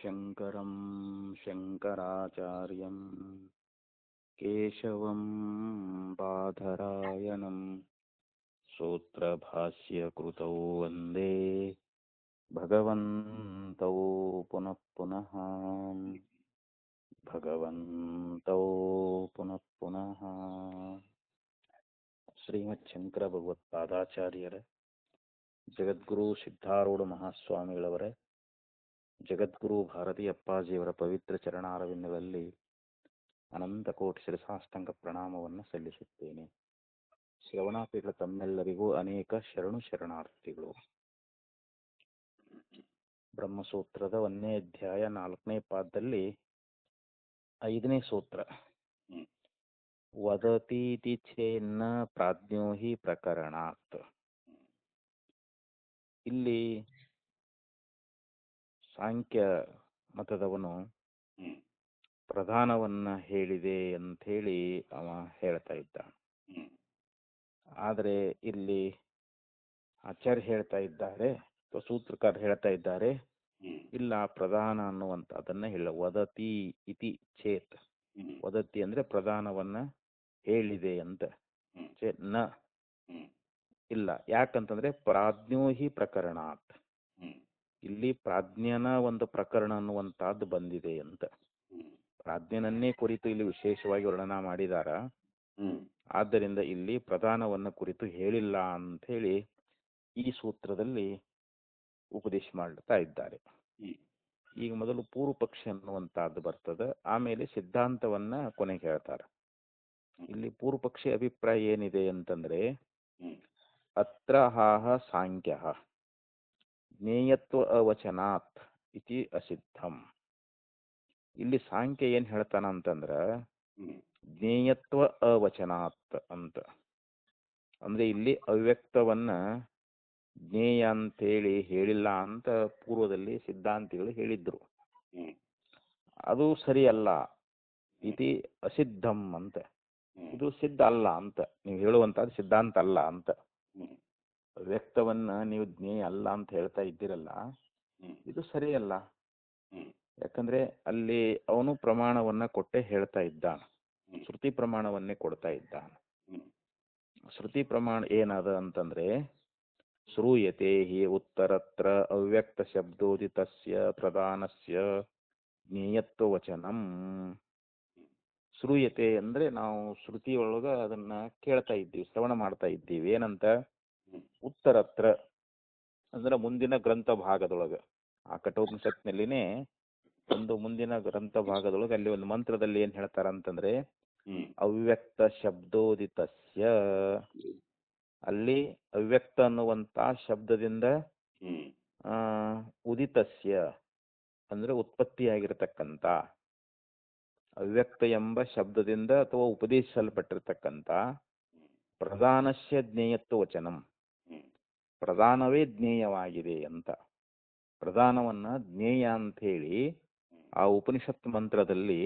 शङ्करं शङ्कराचार्यं केशवं बादरायणं सूत्रभाष्यकृतौ वन्दे भगवन्तौ पुनः पुनः भगवन्तौ पुनः पुनः ಶ್ರೀಮಚ್ಛಂಕರ ಭಗವತ್ಪಾದಾಚಾರ್ಯರ ಜಗದ್ಗುರು ಸಿದ್ಧಾರೂಢ ಮಹಾಸ್ವಾಮಿಗಳವರ ಜಗದ್ಗುರು ಭಾರತೀ ಅಪ್ಪಾಜಿಯವರ ಪವಿತ್ರ ಚರಣಾರವಿಂದಗಳಲ್ಲಿ ಅನಂತ ಕೋಟಿ ಶಿರಸಾಷ್ಟಾಂಗ ಪ್ರಣಾಮವನ್ನು ಸಲ್ಲಿಸುತ್ತೇನೆ. ಶ್ರವಣಾಪಿಗಳ ತಮ್ಮೆಲ್ಲರಿಗೂ ಅನೇಕ ಶರಣಾರ್ಥಿಗಳು. ಬ್ರಹ್ಮಸೂತ್ರದ 1ನೇ ಅಧ್ಯಾಯ 4ನೇ ಪಾದದಲ್ಲಿ 5ನೇ ಸೂತ್ರ, ವದತೀತಿ ಚೇನ್ನ ಪ್ರಾಜ್ಞೋ ಹಿ ಪ್ರಕರಣಾತ್. ಇಲ್ಲಿ ಸಾಂಖ್ಯ ಮತದವನು ಪ್ರಧಾನವನ್ನ ಹೇಳಿದೆ ಅಂಥೇಳಿ ಅವ ಹೇಳ್ತಾ ಇದ್ದ. ಆದರೆ ಇಲ್ಲಿ ಆಚಾರ್ಯ ಹೇಳ್ತಾ ಇದ್ದಾರೆ, ಸೂತ್ರಕಾರ ಹೇಳ್ತಾ ಇದ್ದಾರೆ, ಇಲ್ಲ, ಪ್ರಧಾನ ಅನ್ನುವಂತ ಅದನ್ನ ಹೇಳ. ವದತಿ ಇತಿ ಚೇತ್, ವದತಿ ಅಂದ್ರೆ ಪ್ರಧಾನವನ್ನ ಹೇಳಿದೆ ಅಂತ, ನ ಇಲ್ಲ. ಯಾಕಂತಂದ್ರೆ ಪ್ರಾಜ್ಞೋ ಹಿ ಪ್ರಕರಣಾತ್, ಇಲ್ಲಿ ಪ್ರಾಜ್ಞನ ಒಂದು ಪ್ರಕರಣ ಅನ್ನುವಂತಹದ್ದು ಬಂದಿದೆ ಅಂತ. ಪ್ರಾಜ್ಞನನ್ನೇ ಕುರಿತು ಇಲ್ಲಿ ವಿಶೇಷವಾಗಿ ವರ್ಣನ ಮಾಡಿದಾರ. ಆದ್ದರಿಂದ ಇಲ್ಲಿ ಪ್ರಧಾನವನ್ನ ಕುರಿತು ಹೇಳಿಲ್ಲ ಅಂತ ಹೇಳಿ ಈ ಸೂತ್ರದಲ್ಲಿ ಉಪದೇಶ ಮಾಡ್ತಾ ಇದ್ದಾರೆ. ಈಗ ಮೊದಲು ಪೂರ್ವ ಪಕ್ಷ ಅನ್ನುವಂತಹದ್ದು ಬರ್ತದೆ, ಆಮೇಲೆ ಸಿದ್ಧಾಂತವನ್ನ ಕೊನೆಗೆ ಹೇಳ್ತಾರೆ. ಇಲ್ಲಿ ಪೂರ್ವ ಪಕ್ಷಿ ಅಭಿಪ್ರಾಯ ಏನಿದೆ ಅಂತಂದ್ರೆ, ಅತ್ರ ಹಾಹ ಸಾಂಖ್ಯ ಜ್ಞೇಯತ್ವ ಅವಚನಾತ್ ಇತಿ ಅಸಿದ್ಧಂ. ಇಲ್ಲಿ ಸಾಂಖ್ಯ ಏನ್ ಹೇಳ್ತಾನ ಅಂತಂದ್ರ ಜ್ಞೇಯತ್ವ ಅವಚನಾತ್ ಅಂತ, ಅಂದ್ರೆ ಇಲ್ಲಿ ಅವ್ಯಕ್ತವನ್ನ ಜ್ಞೇಯ ಅಂತೇಳಿ ಹೇಳಿಲ್ಲ ಅಂತ ಪೂರ್ವದಲ್ಲಿ ಸಿದ್ಧಾಂತಿಗಳು ಹೇಳಿದ್ರು. ಅದು ಸರಿಯಲ್ಲ, ಇತಿ ಅಸಿದ್ಧಂ ಅಂತ. ಇದು ಸಿದ್ಧ ಅಲ್ಲ ಅಂತ, ನೀವು ಹೇಳುವಂತದ್ದು ಸಿದ್ಧಾಂತ ಅಲ್ಲ ಅಂತ. ವ್ಯಕ್ತವನ್ನ ನೀವು ಜ್ಞೇಯ ಅಲ್ಲ ಅಂತ ಹೇಳ್ತಾ ಇದ್ದೀರಲ್ಲ, ಇದು ಸರಿಯಲ್ಲ. ಯಾಕಂದ್ರೆ ಅಲ್ಲಿ ಅವನು ಪ್ರಮಾಣವನ್ನ ಕೊಟ್ಟೆ ಹೇಳ್ತಾ ಇದ್ದಾನ, ಶ್ರುತಿ ಪ್ರಮಾಣವನ್ನೇ ಕೊಡ್ತಾ ಇದ್ದಾನ. ಶ್ರುತಿ ಪ್ರಮಾಣ ಏನದ ಅಂತಂದ್ರೆ, ಶ್ರೂಯತೆ ಹಿ ಉತ್ತರತ್ರ ಅವ್ಯಕ್ತ ಶಬ್ದೋದಿತಸ್ಯ ಪ್ರಧಾನಸ್ಯ ಜ್ಞೇಯತ್ವ ವಚನಂ. ಶ್ರೂಯತೆ ಅಂದ್ರೆ ನಾವು ಶ್ರುತಿಯೊಳಗ ಅದನ್ನ ಕೇಳ್ತಾ ಇದ್ದೀವಿ, ಶ್ರವಣ ಮಾಡ್ತಾ ಇದ್ದೀವಿ. ಏನಂತ? ಉತ್ತರತ್ರ ಅಂದ್ರೆ ಮುಂದಿನ ಗ್ರಂಥ ಭಾಗದೊಳಗ, ಆ ಕಠೋಪನಿಷತ್ನಲ್ಲಿನೇ ಒಂದು ಮುಂದಿನ ಗ್ರಂಥ ಭಾಗದೊಳಗೆ ಅಲ್ಲಿ ಒಂದು ಮಂತ್ರದಲ್ಲಿ ಏನ್ ಹೇಳ್ತಾರ ಅಂತಂದ್ರೆ, ಅವ್ಯಕ್ತ ಶಬ್ದೋದಿತಸ್ಯ, ಅಲ್ಲಿ ಅವ್ಯಕ್ತ ಅನ್ನುವಂತ ಶಬ್ದದಿಂದ ಉದಿತಸ್ಯ ಅಂದ್ರೆ ಉತ್ಪತ್ತಿಯಾಗಿರ್ತಕ್ಕಂಥ, ಅವ್ಯಕ್ತ ಎಂಬ ಶಬ್ದದಿಂದ ಅಥವಾ ಉಪದೇಶಿಸಲ್ಪಟ್ಟಿರ್ತಕ್ಕಂಥ ಪ್ರಧಾನಸ್ಯ ಜ್ಞೇಯತ್ವ ವಚನಂ, ಪ್ರಧಾನವೇ ಜ್ಞೇಯವಾಗಿದೆ ಅಂತ. ಪ್ರಧಾನವನ್ನ ಜ್ಞೇಯ ಅಂತ ಹೇಳಿ ಆ ಉಪನಿಷತ್ ಮಂತ್ರದಲ್ಲಿ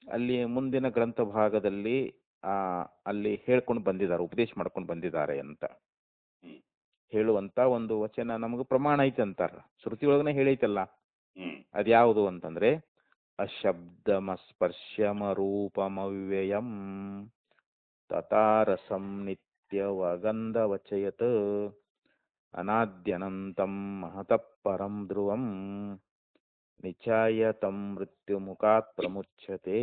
ಅಲ್ಲಿ ಮುಂದಿನ ಗ್ರಂಥ ಭಾಗದಲ್ಲಿ ಅಲ್ಲಿ ಹೇಳ್ಕೊಂಡು ಬಂದಿದ್ದಾರೆ, ಉಪದೇಶ ಮಾಡ್ಕೊಂಡು ಬಂದಿದ್ದಾರೆ ಅಂತ ಹೇಳುವಂತ ಒಂದು ವಚನ ನಮಗೆ ಪ್ರಮಾಣ ಐತೆ ಅಂತಾರ. ಶ್ರುತಿ ಒಳಗನೆ ಹೇಳೈತಲ್ಲ, ಅದ್ಯಾವುದು ಅಂತಂದ್ರೆ ಅಶಬ್ದಮಸ್ಪರ್ಶಮರೂಪಮವ್ಯಯಂ ತತಾರಸಂ ನಿತ್ಯವಗಂಧವಚಯತ್ ಅನಾದ್ಯನಂತಂ ಮಹತಃ ಪರಂ ಧ್ರುವಂ ನಿಚಾಯತಂ ಮೃತ್ಯುಮುಖಾತ್ ಪ್ರಮುಚ್ಯತೆ.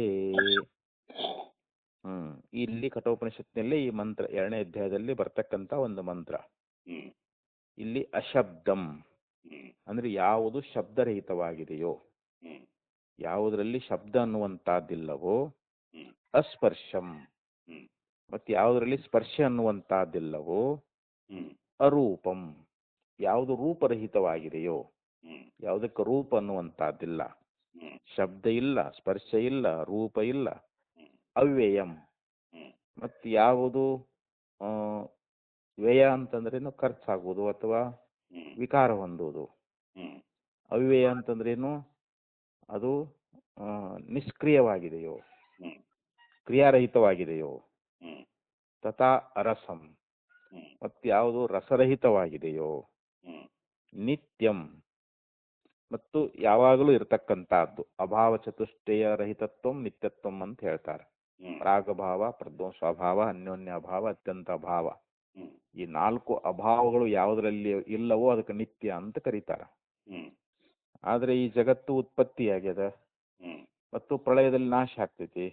ಇಲ್ಲಿ ಕಠೋಪನಿಷತ್ನಲ್ಲಿ ಈ ಮಂತ್ರ 2ನೇ ಅಧ್ಯಾಯದಲ್ಲಿ ಬರ್ತಕ್ಕಂಥ ಒಂದು ಮಂತ್ರ. ಇಲ್ಲಿ ಅಶಬ್ದಂ ಅಂದ್ರೆ ಯಾವುದು ಶಬ್ದರಹಿತವಾಗಿದೆಯೋ, ಯಾವುದರಲ್ಲಿ ಶಬ್ದ ಅನ್ನುವಂತಹದ್ದಿಲ್ಲವೋ, ಅಸ್ಪರ್ಶಂ ಮತ್ತೆ ಯಾವುದರಲ್ಲಿ ಸ್ಪರ್ಶ ಅನ್ನುವಂತಹದ್ದಿಲ್ಲವೋ, ಅರೂಪಂ ಯಾವುದು ರೂಪರಹಿತವಾಗಿದೆಯೋ, ಯಾವುದಕ್ಕೆ ರೂಪ ಅನ್ನುವಂತಹದ್ದಿಲ್ಲ, ಶಬ್ದ ಇಲ್ಲ, ಸ್ಪರ್ಶ ಇಲ್ಲ, ರೂಪ ಇಲ್ಲ, ಅವ್ಯಯಂ ಮತ್ತು ಯಾವುದು ವ್ಯಯ ಅಂತಂದ್ರೇನು ಖರ್ಚಾಗುವುದು ಅಥವಾ ವಿಕಾರ ಹೊಂದುವುದು, ಅವ್ಯಯ ಅಂತಂದ್ರೇನು ಅದು ನಿಷ್ಕ್ರಿಯವಾಗಿದೆಯೋ, ಕ್ರಿಯಾರಹಿತವಾಗಿದೆಯೋ, ತಥಾ ಅರಸಂ ಮತ್ತು ಯಾವುದು ರಸರಹಿತವಾಗಿದೆಯೋ, ನಿತ್ಯಂ ಮತ್ತು ಯಾವಾಗಲೂ ಇರತಕ್ಕಂತಹದ್ದು. ಅಭಾವ ಚತುಷ್ಟಯ ರಹಿತತ್ವಂ ನಿತ್ಯತ್ವಂ ಅಂತ ಹೇಳ್ತಾರೆ. ಪ್ರಾಗಭಾವ, ಪ್ರಧ್ವಂಸಾಭಾವ, ಅನ್ಯೋನ್ಯಾಭಾವ, ಅತ್ಯಂತ ಅಭಾವ. ಈ 4 ಅಭಾವಗಳು ಯಾವುದರಲ್ಲಿ ಇಲ್ಲವೋ ಅದಕ್ಕೆ ನಿತ್ಯ ಅಂತ ಕರೀತಾರೆ. ಆದ್ರೆ ಈ ಜಗತ್ತು ಉತ್ಪತ್ತಿಯಾಗ್ಯದ ಮತ್ತು ಪ್ರಳಯದಲ್ಲಿ ನಾಶ ಆಗ್ತೈತಿ.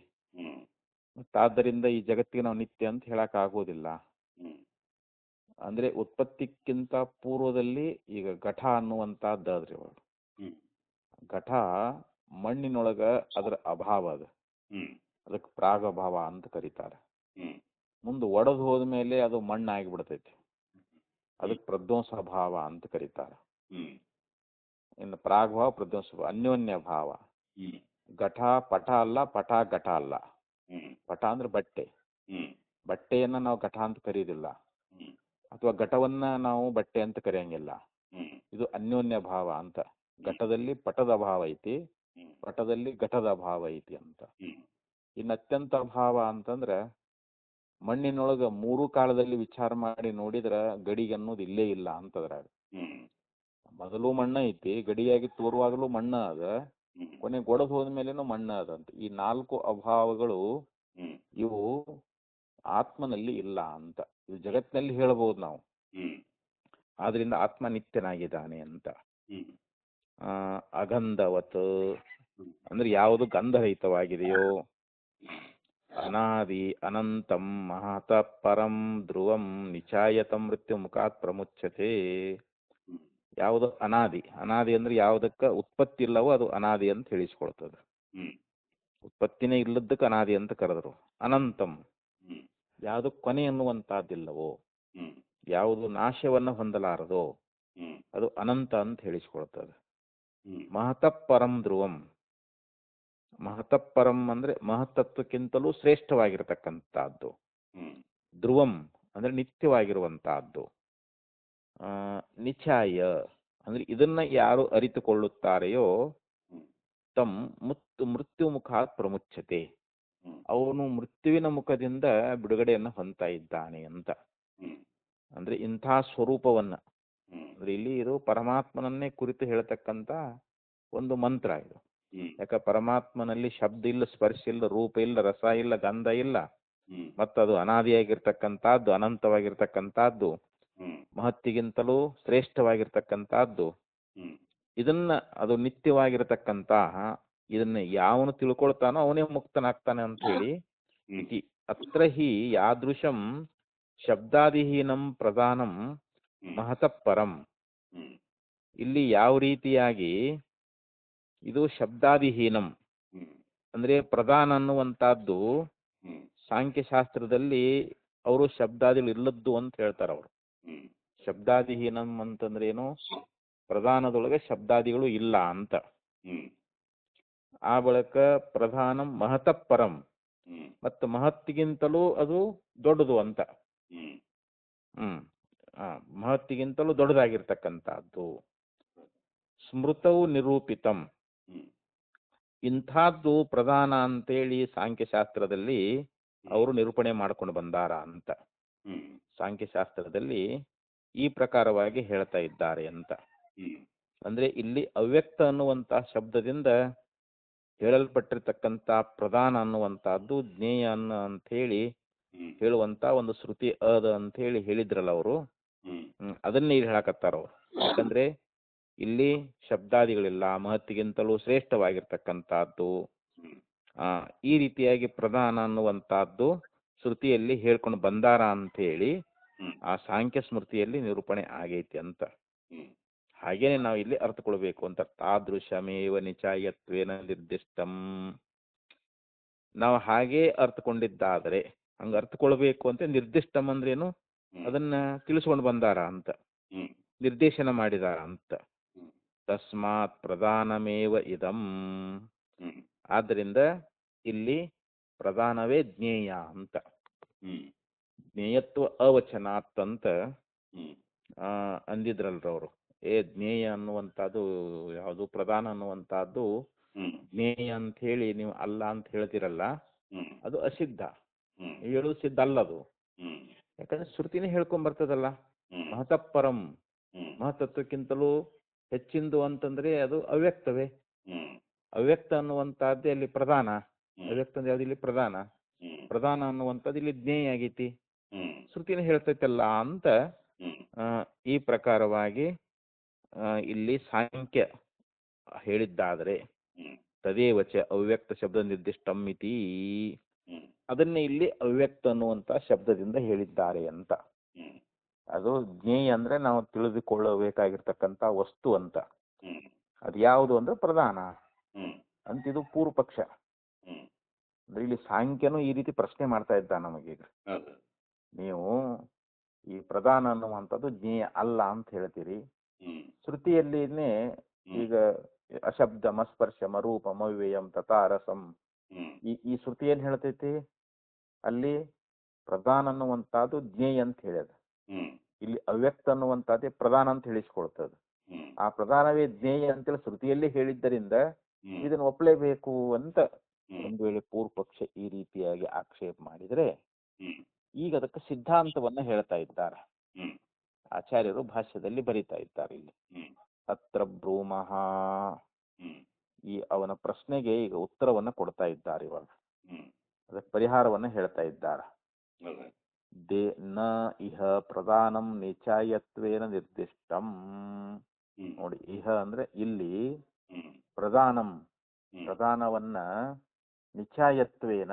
ಆದ್ದರಿಂದ ಈ ಜಗತ್ತಿಗೆ ನಾವು ನಿತ್ಯ ಅಂತ ಹೇಳಕ್ ಆಗೋದಿಲ್ಲ. ಅಂದ್ರೆ ಉತ್ಪತ್ತಿಕ್ಕಿಂತ ಪೂರ್ವದಲ್ಲಿ ಈಗ ಘಟ ಅನ್ನುವಂತಹದ್ದಾದ್ರಿ ಒಳಗೆ ಘಟ ಮಣ್ಣಿನೊಳಗ ಅದರ ಅಭಾವ ಅದ, ಅದಕ್ಕೆ ಪ್ರಾಗಭಾವ ಅಂತ ಕರೀತಾರೆ. ಮುಂದೆ ಒಡೆದು ಹೋದ್ಮೇಲೆ ಅದು ಮಣ್ಣಾಗಿ ಬಿಡ್ತೈತಿ, ಅದಕ್ಕೆ ಪ್ರಧ್ವಂಸ ಭಾವ ಅಂತ ಕರೀತಾರೆ. ಇನ್ನು ಪ್ರಾಗಭಾವ, ಪ್ರಧ್ವಂಸ ಭಾವ, ಅನ್ಯೋನ್ಯ ಭಾವ. ಘಟ ಪಟ ಅಲ್ಲ, ಪಟ ಘಟ ಅಲ್ಲ. ಪಟ ಅಂದ್ರೆ ಬಟ್ಟೆ, ಬಟ್ಟೆಯನ್ನ ನಾವು ಘಟ ಅಂತ ಕರೆಯೋದಿಲ್ಲ, ಅಥವಾ ಘಟವನ್ನ ನಾವು ಬಟ್ಟೆ ಅಂತ ಕರೆಯಂಗಿಲ್ಲ. ಇದು ಅನ್ಯೋನ್ಯ ಭಾವ ಅಂತ. ಘಟದಲ್ಲಿ ಪಟದ ಭಾವ ಐತಿ, ಪಟದಲ್ಲಿ ಘಟದ ಭಾವ ಐತಿ ಅಂತ. ಇನ್ನು ಅತ್ಯಂತ ಭಾವ ಅಂತಂದ್ರೆ ಮಣ್ಣಿನೊಳಗ 3 ಕಾಲದಲ್ಲಿ ವಿಚಾರ ಮಾಡಿ ನೋಡಿದ್ರ ಗಡಿಗೆ ಅನ್ನೋದು ಇಲ್ಲೇ ಇಲ್ಲ ಅಂತದ್ರಾಗ. ಮೊದಲು ಮಣ್ಣ ಐತಿ, ಗಡಿಯಾಗಿ ತೋರುವಾಗಲೂ ಮಣ್ಣ ಅದ, ಕೊನೆ ಗೊಡದ್ ಹೋದ್ಮೇಲೆನೂ ಮಣ್ಣ ಅದಂತ. ಈ 4 ಅಭಾವಗಳು ಇವು ಆತ್ಮನಲ್ಲಿ ಇಲ್ಲ ಅಂತ. ಇದು ಜಗತ್ತಿನಲ್ಲಿ ಹೇಳಬಹುದು ನಾವು. ಆದ್ರಿಂದ ಆತ್ಮ ನಿತ್ಯನಾಗಿದ್ದಾನೆ ಅಂತ. ಅಗಂಧವತ್ ಅಂದ್ರೆ ಯಾವುದು ಗಂಧರಹಿತವಾಗಿದೆಯೋ, ಅನಾದಿ ಅನಂತಂ ಮಹತಃ ಪರಂ ಧ್ರುವಂ ನಿಚಾಯತ ಮೃತ್ಯು ಮುಖಾತ್ ಪ್ರಮುಚ್ಯತೆ. ಯಾವುದು ಅನಾದಿ, ಅನಾದಿ ಅಂದ್ರೆ ಯಾವುದಕ್ಕ ಉತ್ಪತ್ತಿ ಇಲ್ಲವೋ ಅದು ಅನಾದಿ ಅಂತ ಹೇಳಿಸ್ಕೊಳ್ತದೆ. ಉತ್ಪತ್ತಿನೇ ಇಲ್ಲದಕ್ಕೆ ಅನಾದಿ ಅಂತ ಕರೆದ್ರು. ಅನಂತಂ ಯಾವುದು ಕೊನೆ ಅನ್ನುವಂತಹದ್ದಿಲ್ಲವೋ, ಯಾವುದು ನಾಶವನ್ನ ಹೊಂದಲಾರದೋ ಅದು ಅನಂತ ಅಂತ ಹೇಳಿಸ್ಕೊಳ್ತದೆ. ಮಹತಃ ಪರಂ ಧ್ರುವಂ, ಮಹತಃ ಪರಂ ಅಂದ್ರೆ ಮಹತ್ತತ್ವಕ್ಕಿಂತಲೂ ಶ್ರೇಷ್ಠವಾಗಿರತಕ್ಕಂತಹದ್ದು. ಧ್ರುವಂ ಅಂದ್ರೆ ನಿತ್ಯವಾಗಿರುವಂತಹದ್ದು. ನಿಚಾಯ ಅಂದ್ರೆ ಇದನ್ನ ಯಾರು ಅರಿತುಕೊಳ್ಳುತ್ತಾರೆಯೋ ತಮ್ ಮೃತ್ಯು ಮುಖಾತ್ ಪ್ರಮುಚ್ಯತೆ, ಅವನು ಮೃತ್ಯುವಿನ ಮುಖದಿಂದ ಬಿಡುಗಡೆಯನ್ನು ಹೊಂದ್ತಾ ಇದ್ದಾನೆ ಅಂತ. ಅಂದ್ರೆ ಇಂಥ ಸ್ವರೂಪವನ್ನ, ಅಂದ್ರೆ ಇಲ್ಲಿ ಇದು ಪರಮಾತ್ಮನನ್ನೇ ಕುರಿತು ಹೇಳ್ತಕ್ಕಂತ ಒಂದು ಮಂತ್ರ ಇದು. ಯಾಕ ಪರಮಾತ್ಮನಲ್ಲಿ ಶಬ್ದ ಇಲ್ಲ, ಸ್ಪರ್ಶ ಇಲ್ಲ, ರೂಪ ಇಲ್ಲ, ರಸ ಇಲ್ಲ, ಗಂಧ ಇಲ್ಲ, ಮತ್ತದು ಅನಾದಿಯಾಗಿರ್ತಕ್ಕಂಥದ್ದು, ಅನಂತವಾಗಿರ್ತಕ್ಕಂಥದ್ದು, ಮಹತ್ತಿಗಿಂತಲೂ ಶ್ರೇಷ್ಠವಾಗಿರ್ತಕ್ಕಂಥದ್ದು. ಇದನ್ನ ಅದು ನಿತ್ಯವಾಗಿರತಕ್ಕಂತಹ ಇದನ್ನ ಯಾವನು ತಿಳ್ಕೊಳ್ತಾನೋ ಅವನೇ ಮುಕ್ತನಾಗ್ತಾನೆ ಅಂತ ಹೇಳಿ ಅತ್ರ ಹಿ ಯಾದೃಶಂ ಶಬ್ದಾದಿಹೀನಂ ಪ್ರಧಾನಂ ಮಹತಃ ಪರಂ. ಇಲ್ಲಿ ಯಾವ ರೀತಿಯಾಗಿ ಇದು ಶಬ್ದಾದಿಹೀನಂ ಅಂದ್ರೆ ಪ್ರಧಾನ ಅನ್ನುವಂತಹದ್ದು ಸಾಂಖ್ಯಶಾಸ್ತ್ರದಲ್ಲಿ ಅವರು ಶಬ್ದಾದಿಗಳು ಇಲ್ಲದ್ದು ಅಂತ ಹೇಳ್ತಾರ. ಅವರು ಶಬ್ದಾದಿಹೀನಂ ಅಂತಂದ್ರೆ ಏನು, ಪ್ರಧಾನದೊಳಗೆ ಶಬ್ದಾದಿಗಳು ಇಲ್ಲ ಅಂತ. ಆ ಬಳಿಕ ಪ್ರಧಾನಂ ಮಹತಃ ಪರಂ, ಮತ್ತು ಮಹತ್ತಿಗಿಂತಲೂ ಅದು ದೊಡ್ಡದು ಅಂತ. ಮಹತ್ತಿಗಿಂತಲೂ ದೊಡ್ಡದಾಗಿರ್ತಕ್ಕಂಥದ್ದು. ಸ್ಮೃತವು ನಿರೂಪಿತಂ, ಇಂಥದ್ದು ಪ್ರಧಾನ ಅಂತೇಳಿ ಸಾಂಖ್ಯಶಾಸ್ತ್ರದಲ್ಲಿ ಅವರು ನಿರೂಪಣೆ ಮಾಡ್ಕೊಂಡು ಬಂದಾರ ಅಂತ. ಸಾಂಖ್ಯಶಾಸ್ತ್ರದಲ್ಲಿ ಈ ಪ್ರಕಾರವಾಗಿ ಹೇಳ್ತಾ ಇದ್ದಾರೆ ಅಂತ. ಅಂದ್ರೆ ಇಲ್ಲಿ ಅವ್ಯಕ್ತ ಅನ್ನುವಂತ ಶಬ್ದದಿಂದ ಹೇಳಲ್ಪಟ್ಟಿರ್ತಕ್ಕಂಥ ಪ್ರಧಾನ ಅನ್ನುವಂತಹದ್ದು ಜ್ಞೇಯ ಅಂತ ಹೇಳಿ ಹೇಳುವಂತ ಒಂದು ಶ್ರುತಿ ಅದ ಅಂತ ಹೇಳಿ ಹೇಳಿದ್ರಲ್ಲ ಅವರು. ಅದನ್ನೇ ಇಲ್ಲಿ ಹೇಳಕತ್ತಾರ ಅವರು. ಯಾಕಂದ್ರೆ ಇಲ್ಲಿ ಶಬ್ದಾದಿಗಳಿಲ್ಲ, ಮಹತ್ತಿಗಿಂತಲೂ ಶ್ರೇಷ್ಠವಾಗಿರ್ತಕ್ಕಂಥದ್ದು. ಈ ರೀತಿಯಾಗಿ ಪ್ರಧಾನ ಅನ್ನುವಂತಹದ್ದು ಶ್ರುತಿಯಲ್ಲಿ ಹೇಳ್ಕೊಂಡು ಬಂದಾರ ಅಂತ ಹೇಳಿ ಆ ಸಾಂಖ್ಯ ಸ್ಮೃತಿಯಲ್ಲಿ ನಿರೂಪಣೆ ಆಗೈತಿ ಅಂತ. ಹಾಗೇನೆ ನಾವು ಇಲ್ಲಿ ಅರ್ಥಕೊಳ್ಬೇಕು ಅಂತ. ತಾದೃಶಮೇವ ನಿಚಾಯತ್ವೇನ ನಿರ್ದಿಷ್ಟಂ. ನಾವು ಹಾಗೇ ಅರ್ಥಕೊಂಡಿದ್ದಾದರೆ, ಹಂಗ ಅರ್ಥಕೊಳ್ಬೇಕು ಅಂತ ನಿರ್ದಿಷ್ಟಂ ಅಂದ್ರೇನು, ಅದನ್ನ ತಿಳಿಸ್ಕೊಂಡು ಬಂದಾರ ಅಂತ, ನಿರ್ದೇಶನ ಮಾಡಿದಾರ ಅಂತ. ತಸ್ಮಾತ್ ಪ್ರಧಾನಮೇವ ಇದಂ. ಆದ್ದರಿಂದ ಇಲ್ಲಿ ಪ್ರಧಾನವೇ ಜ್ಞೇಯ ಅಂತ. ಜ್ಞೇಯತ್ವ ಅವಚನಾತ್ ಅಂತ ಅಂದಿದ್ರಲ್ರವರು. ಜ್ಞೇಯ ಅನ್ನುವಂಥದ್ದು ಯಾವುದು, ಪ್ರಧಾನ ಅನ್ನುವಂಥದ್ದು ಜ್ಞೇಯ ಅಂತ ಹೇಳಿ ನೀವು ಅಲ್ಲ ಅಂತ ಹೇಳ್ತಿರಲ್ಲ, ಅದು ಅಸಿದ್ಧ, ಹೇಳುದು ಸಿದ್ಧ ಅಲ್ಲದು. ಯಾಕಂದ್ರೆ ಶ್ರುತಿನೇ ಹೇಳ್ಕೊಂಡ್ ಬರ್ತದಲ್ಲ, ಮಹತಃ ಪರಂ, ಮಹತತ್ವಕ್ಕಿಂತಲೂ ಹೆಚ್ಚಿಂದು ಅಂತಂದ್ರೆ ಅದು ಅವ್ಯಕ್ತವೇ. ಹ್ಮ್ ಅವ್ಯಕ್ತ ಅನ್ನುವಂತಹದ್ದೇ ಅಲ್ಲಿ ಪ್ರಧಾನ. ಹ್ಮ್ ಅವ್ಯಕ್ತ ಅಂದ್ರೆ ಯಾವ್ದು ಇಲ್ಲಿ ಪ್ರಧಾನ. ಹ್ಮ್ ಪ್ರಧಾನ ಅನ್ನುವಂಥದ್ದು ಇಲ್ಲಿ ಜ್ಞೇಯ ಆಗೈತಿ. ಹ್ಮ್ ಶ್ರುತಿನ ಹೇಳ್ತೈತಲ್ಲ ಅಂತ ಹ್ಮ್ ಆ, ಈ ಪ್ರಕಾರವಾಗಿ ಇಲ್ಲಿ ಸಾಂಖ್ಯ ಹೇಳಿದ್ದಾದರೆ ಹ್ಮ್ ತದೇವಚ ಅವ್ಯಕ್ತ ಶಬ್ದ ನಿರ್ದಿಷ್ಟಂ ಇತಿ, ಹ್ಮ್ ಅದನ್ನೇ ಇಲ್ಲಿ ಅವ್ಯಕ್ತ ಅನ್ನುವಂತ ಶಬ್ದದಿಂದ ಹೇಳಿದ್ದಾರೆ ಅಂತ. ಹ್ಮ್ ಅದು ಜ್ಞೇಯ ಅಂದ್ರೆ ನಾವು ತಿಳಿದುಕೊಳ್ಳಬೇಕಾಗಿರ್ತಕ್ಕಂಥ ವಸ್ತು ಅಂತ. ಹ್ಮ್ ಅದು ಯಾವುದು ಅಂದ್ರೆ ಪ್ರಧಾನ ಹ್ಮ್ ಅಂತಿದು ಪೂರ್ವ ಪಕ್ಷ. ಹ್ಮ್ ಅಂದ್ರೆ ಇಲ್ಲಿ ಸಾಂಖ್ಯನು ಈ ರೀತಿ ಪ್ರಶ್ನೆ ಮಾಡ್ತಾ ಇದ್ದ ನಮಗೀಗ. ಹೌದು. ನೀವು ಈ ಪ್ರಧಾನ ಅನ್ನುವಂಥದ್ದು ಜ್ಞೇಯ ಅಲ್ಲ ಅಂತ ಹೇಳ್ತೀರಿ. ಹ್ಮ್ ಶ್ರುತಿಯಲ್ಲಿನೇ ಹ್ಮ್ ಈಗ ಅಶಬ್ದ ಮಸ್ಪರ್ಶ ಮರೂಪ ಮವ್ಯಯಂ ತಥಾ ರಸಂ, ಹ್ಮ್ ಈ ಶ್ರುತಿ ಏನ್ ಹೇಳ್ತೈತಿ, ಅಲ್ಲಿ ಪ್ರಧಾನ ಅನ್ನುವಂಥದ್ದು ಜ್ಞೇಯ ಅಂತ ಹೇಳ್ಯದ. ಹ್ಮ್ ಇಲ್ಲಿ ಅವ್ಯಕ್ತ ಅನ್ನುವಂಥದ್ದೇ ಪ್ರಧಾನ ಅಂತ ಹೇಳಿಸ್ಕೊಳ್ತದೆ. ಹ್ಮ್ ಆ ಪ್ರಧಾನವೇ ಜ್ಞೇಯ ಅಂತೇಳಿ ಶ್ರುತಿಯಲ್ಲಿ ಹೇಳಿದ್ದರಿಂದ ಹ್ಮ್ ಇದನ್ನು ಒಪ್ಪಲೇಬೇಕು ಅಂತ ಹ್ಮ್ ಒಂದು ವೇಳೆ ಪೂರ್ವ ಪಕ್ಷ ಈ ರೀತಿಯಾಗಿ ಆಕ್ಷೇಪ ಮಾಡಿದ್ರೆ ಹ್ಮ್ ಈಗ ಅದಕ್ಕೆ ಸಿದ್ಧಾಂತವನ್ನ ಹೇಳ್ತಾ ಇದ್ದಾರೆ. ಹ್ಮ್ ಆಚಾರ್ಯರು ಭಾಷ್ಯದಲ್ಲಿ ಬರೀತಾ ಇದ್ದಾರೆ ಇಲ್ಲಿ. ಹ್ಮ್ ಅತ್ರ ಬ್ರೂಮಃ, ಹ್ಮ್ ಈ ಅವನ ಪ್ರಶ್ನೆಗೆ ಈಗ ಉತ್ತರವನ್ನ ಕೊಡ್ತಾ ಇದ್ದಾರೆ ಇವಾಗ. ಹ್ಮ್ ಅದಕ್ಕೆ ಪರಿಹಾರವನ್ನ ಹೇಳ್ತಾ ಇದ್ದಾರೆ. ಹೌದು. ದೇ ನ ಇಹ ಪ್ರಧಾನಂ ನಿಚಾಯತ್ವೇನ ನಿರ್ದಿಷ್ಟಂ. ಹ್ಮ್ ನೋಡಿ, ಇಹ ಅಂದ್ರೆ ಇಲ್ಲಿ ಹ್ಮ್ ಪ್ರಧಾನಂ, ಹ್ಮ್ ಪ್ರಧಾನವನ್ನ ನಿಚಾಯತ್ವೇನ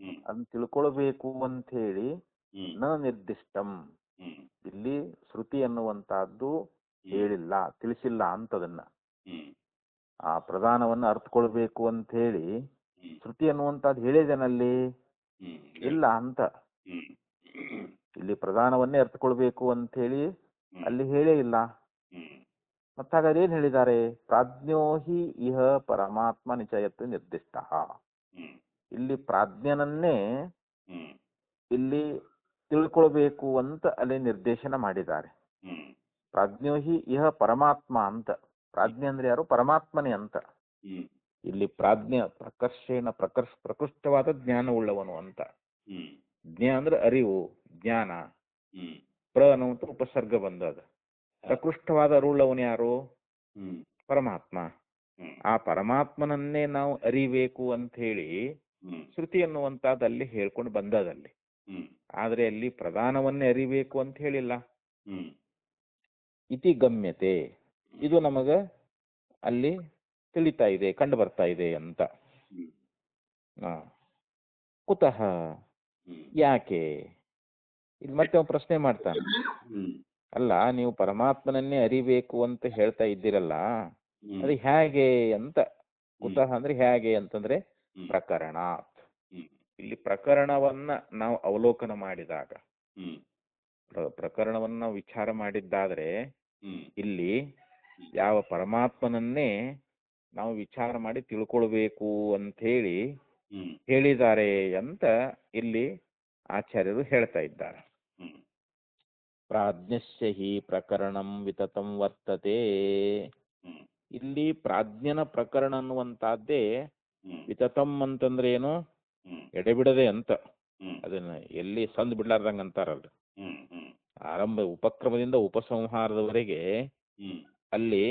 ಹ್ಮ್ ಅದನ್ನ ತಿಳ್ಕೊಳ್ಬೇಕು ಅಂತ ಹೇಳಿ ಹ್ಮ್ ನ ನಿರ್ದಿಷ್ಟಂ, ಹ್ಮ್ ಇಲ್ಲಿ ಶ್ರುತಿ ಅನ್ನುವಂತಹದ್ದು ಹೇಳಿಲ್ಲ, ತಿಳಿಸಿಲ್ಲ ಅಂತದನ್ನ. ಹ್ಮ್ ಆ ಪ್ರಧಾನವನ್ನ ಅರ್ಥಕೊಳ್ಬೇಕು ಅಂತ ಹೇಳಿ ಹ್ಮ್ ಶ್ರುತಿ ಅನ್ನುವಂತಹದ್ದು ಹೇಳಿದೇನಲ್ಲಿ ಹ್ಮ್ ಇಲ್ಲ ಅಂತ. ಹ್ಮ್ ಇಲ್ಲಿ ಪ್ರಧಾನವನ್ನೇ ಅರ್ಥಕೊಳ್ಬೇಕು ಅಂತ ಹೇಳಿ ಹ್ಮ್ ಅಲ್ಲಿ ಹೇಳೇ ಇಲ್ಲ. ಹ್ಮ್ ಮತ್ತ ಹಾಗಾದ್ರೆ ಏನ್ ಹೇಳಿದ್ದಾರೆ, ಪ್ರಾಜ್ಞೋಹಿ ಇಹ ಪರಮಾತ್ಮ ನಿಚಯತ್ವ ನಿರ್ದಿಷ್ಟ. ಹ್ಮ್ ಇಲ್ಲಿ ಪ್ರಾಜ್ಞನನ್ನೇ ಹ್ಮ್ ಇಲ್ಲಿ ತಿಳ್ಕೊಳ್ಬೇಕು ಅಂತ ಅಲ್ಲಿ ನಿರ್ದೇಶನ ಮಾಡಿದ್ದಾರೆ. ಹ್ಮ್ ಪ್ರಾಜ್ಞೋಹಿ ಇಹ ಪರಮಾತ್ಮ ಅಂತ. ಪ್ರಾಜ್ಞೆ ಅಂದ್ರೆ ಯಾರು, ಪರಮಾತ್ಮನೇ ಅಂತ. ಹ್ಮ್ ಇಲ್ಲಿ ಪ್ರಾಜ್ಞ ಪ್ರಕರ್ಷೇಣ ಪ್ರಕೃಷ್ಟವಾದ ಜ್ಞಾನ ಉಳ್ಳವನು ಅಂತ. ಹ್ಮ್ ಜ್ಞಾನ ಅಂದ್ರೆ ಅರಿವು, ಜ್ಞಾನ. ಹ್ಮ್ ಪ್ರ ಅನ್ನುವಂಥ ಉಪಸರ್ಗ ಬಂದದ. ಪ್ರಕೃಷ್ಟವಾದ ಅರುಳವನು ಯಾರು, ಹ್ಮ್ ಪರಮಾತ್ಮ. ಹ್ಮ್ ಆ ಪರಮಾತ್ಮನನ್ನೇ ನಾವು ಅರಿಬೇಕು ಅಂತ ಹೇಳಿ ಹ್ಮ್ ಶ್ರುತಿ ಅನ್ನುವಂಥದ್ದು ಅಲ್ಲಿ ಹೇಳ್ಕೊಂಡು ಬಂದದಲ್ಲಿ. ಹ್ಮ್ ಆದ್ರೆ ಅಲ್ಲಿ ಪ್ರಧಾನವನ್ನೇ ಅರಿಬೇಕು ಅಂತ ಹೇಳಿಲ್ಲ. ಹ್ಮ್ ಇತಿ ಗಮ್ಯತೆ, ಇದು ನಮಗ ಅಲ್ಲಿ ತಿಳಿತಾ ಇದೆ, ಕಂಡು ಬರ್ತಾ ಇದೆ ಅಂತ. ಹ್ಮ್ ಆ, ಕುತಃ, ಹ್ಮ್ ಯಾಕೆ, ಇಲ್ಲಿ ಮತ್ತೆ ಅವ್ನು ಪ್ರಶ್ನೆ ಮಾಡ್ತಾನೆ. ಹ್ಮ್ ಅಲ್ಲ, ನೀವು ಪರಮಾತ್ಮನನ್ನೇ ಅರಿಬೇಕು ಅಂತ ಹೇಳ್ತಾ ಇದ್ದೀರಲ್ಲ, ಹ್ಮ್ ಅದು ಹೇಗೆ ಅಂತ. ಕುತಃ ಅಂದ್ರೆ ಹೇಗೆ ಅಂತಂದ್ರೆ ಹ್ಮ್ ಪ್ರಕರಣ. ಹ್ಮ್ ಇಲ್ಲಿ ಪ್ರಕರಣವನ್ನ ನಾವು ಅವಲೋಕನ ಮಾಡಿದಾಗ, ಹ್ಮ್ ಪ್ರಕರಣವನ್ನ ನಾವು ವಿಚಾರ ಮಾಡಿದ್ದಾದ್ರೆ ಹ್ಮ್ ಇಲ್ಲಿ ಯಾವ ಪರಮಾತ್ಮನನ್ನೇ ನಾವು ವಿಚಾರ ಮಾಡಿ ತಿಳ್ಕೊಳ್ಬೇಕು ಅಂತ ಹೇಳಿ ಹ್ಮ್ ಹೇಳಿದ್ದಾರೆ ಅಂತ ಇಲ್ಲಿ ಆಚಾರ್ಯರು ಹೇಳ್ತಾ ಇದ್ದಾರೆ. ಹ್ಮ್ ಪ್ರಾಜ್ಞಸ್ಯ ಹಿ ಪ್ರಕರಣಂ ವಿತತಂ ವರ್ತತೆ. ಹ್ಮ್ ಇಲ್ಲಿ ಪ್ರಾಜ್ಞನ ಪ್ರಕರಣ ಅನ್ನುವಂತಹದ್ದೇ ಹ್ಮ್ ವಿತತಂ ಅಂತಂದ್ರೆ ಏನು, ಹ್ಮ್ ಎಡೆಬಿಡದೆ ಅಂತ. ಹ್ಮ್ ಅದನ್ನ ಎಲ್ಲಿ ಸಂದ್ ಬಿಡ್ಲಾರ್ದಂಗ ಅಂತಾರಲ್ಲ, ಹ್ಮ್ ಹ್ಮ್ ಆರಂಭ ಉಪಕ್ರಮದಿಂದ ಉಪಸಂಹಾರದವರೆಗೆ ಹ್ಮ್ ಅಲ್ಲಿ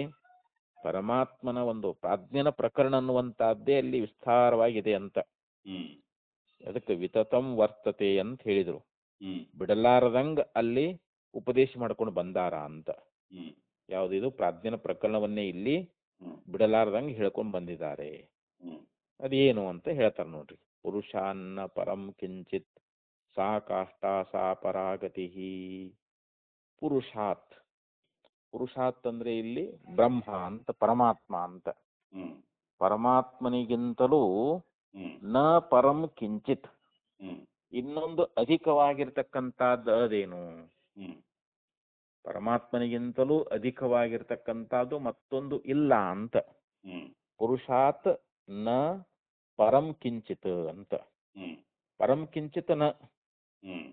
ಪರಮಾತ್ಮನ ಒಂದು ಪ್ರಾಜ್ಞನ ಪ್ರಕರಣ ಅನ್ನುವಂತಹದ್ದೇ ಅಲ್ಲಿ ವಿಸ್ತಾರವಾಗಿದೆ ಅಂತ. ಹ್ಮ್ ಅದಕ್ಕೆ ವಿತತಂ ವರ್ತತೆ ಅಂತ ಹೇಳಿದ್ರು. ಹ್ಮ್ ಬಿಡಲಾರದಂಗ ಅಲ್ಲಿ ಉಪದೇಶ ಮಾಡ್ಕೊಂಡು ಬಂದಾರ ಅಂತ. ಹ್ಮ್ ಯಾವುದಿದು ಪ್ರಾಜ್ಞನ ಪ್ರಕರಣವನ್ನೇ ಇಲ್ಲಿ ಹ್ಮ್ ಬಿಡಲಾರದಂಗ ಹೇಳ್ಕೊಂಡು ಬಂದಿದ್ದಾರೆ. ಹ್ಮ್ ಅದೇನು ಅಂತ ಹೇಳ್ತಾರೆ ನೋಡ್ರಿ. ಪುರುಷಾನ್ನ ಪರಂ ಕಿಂಚಿತ್ ಸಾ ಕಾಷ್ಟಾ ಸಾ ಪರಾಗತಿ. ಪುರುಷಾತ್, ಪುರುಷಾತ್ ಅಂದ್ರೆ ಇಲ್ಲಿ ಬ್ರಹ್ಮ ಅಂತ, ಪರಮಾತ್ಮ ಅಂತ. ಹ್ಮ್ ಪರಮಾತ್ಮನಿಗಿಂತಲೂ ಹ್ಮ್ ನ ಪರಂ ಕಿಂಚಿತ್, ಹ್ಮ್ ಇನ್ನೊಂದು ಅಧಿಕವಾಗಿರ್ತಕ್ಕಂಥದ್ದು ಅದೇನು, ಹ್ಮ್ ಪರಮಾತ್ಮನಿಗಿಂತಲೂ ಅಧಿಕವಾಗಿರ್ತಕ್ಕಂಥದ್ದು ಮತ್ತೊಂದು ಇಲ್ಲ ಅಂತ. ಹ್ಮ್ ಪುರುಷಾತ್ ನ ಪರಂ ಕಿಂಚಿತ್ ಅಂತ. ಹ್ಮ್ ಪರಂ ಕಿಂಚಿತ್ ನ, ಹ್ಮ್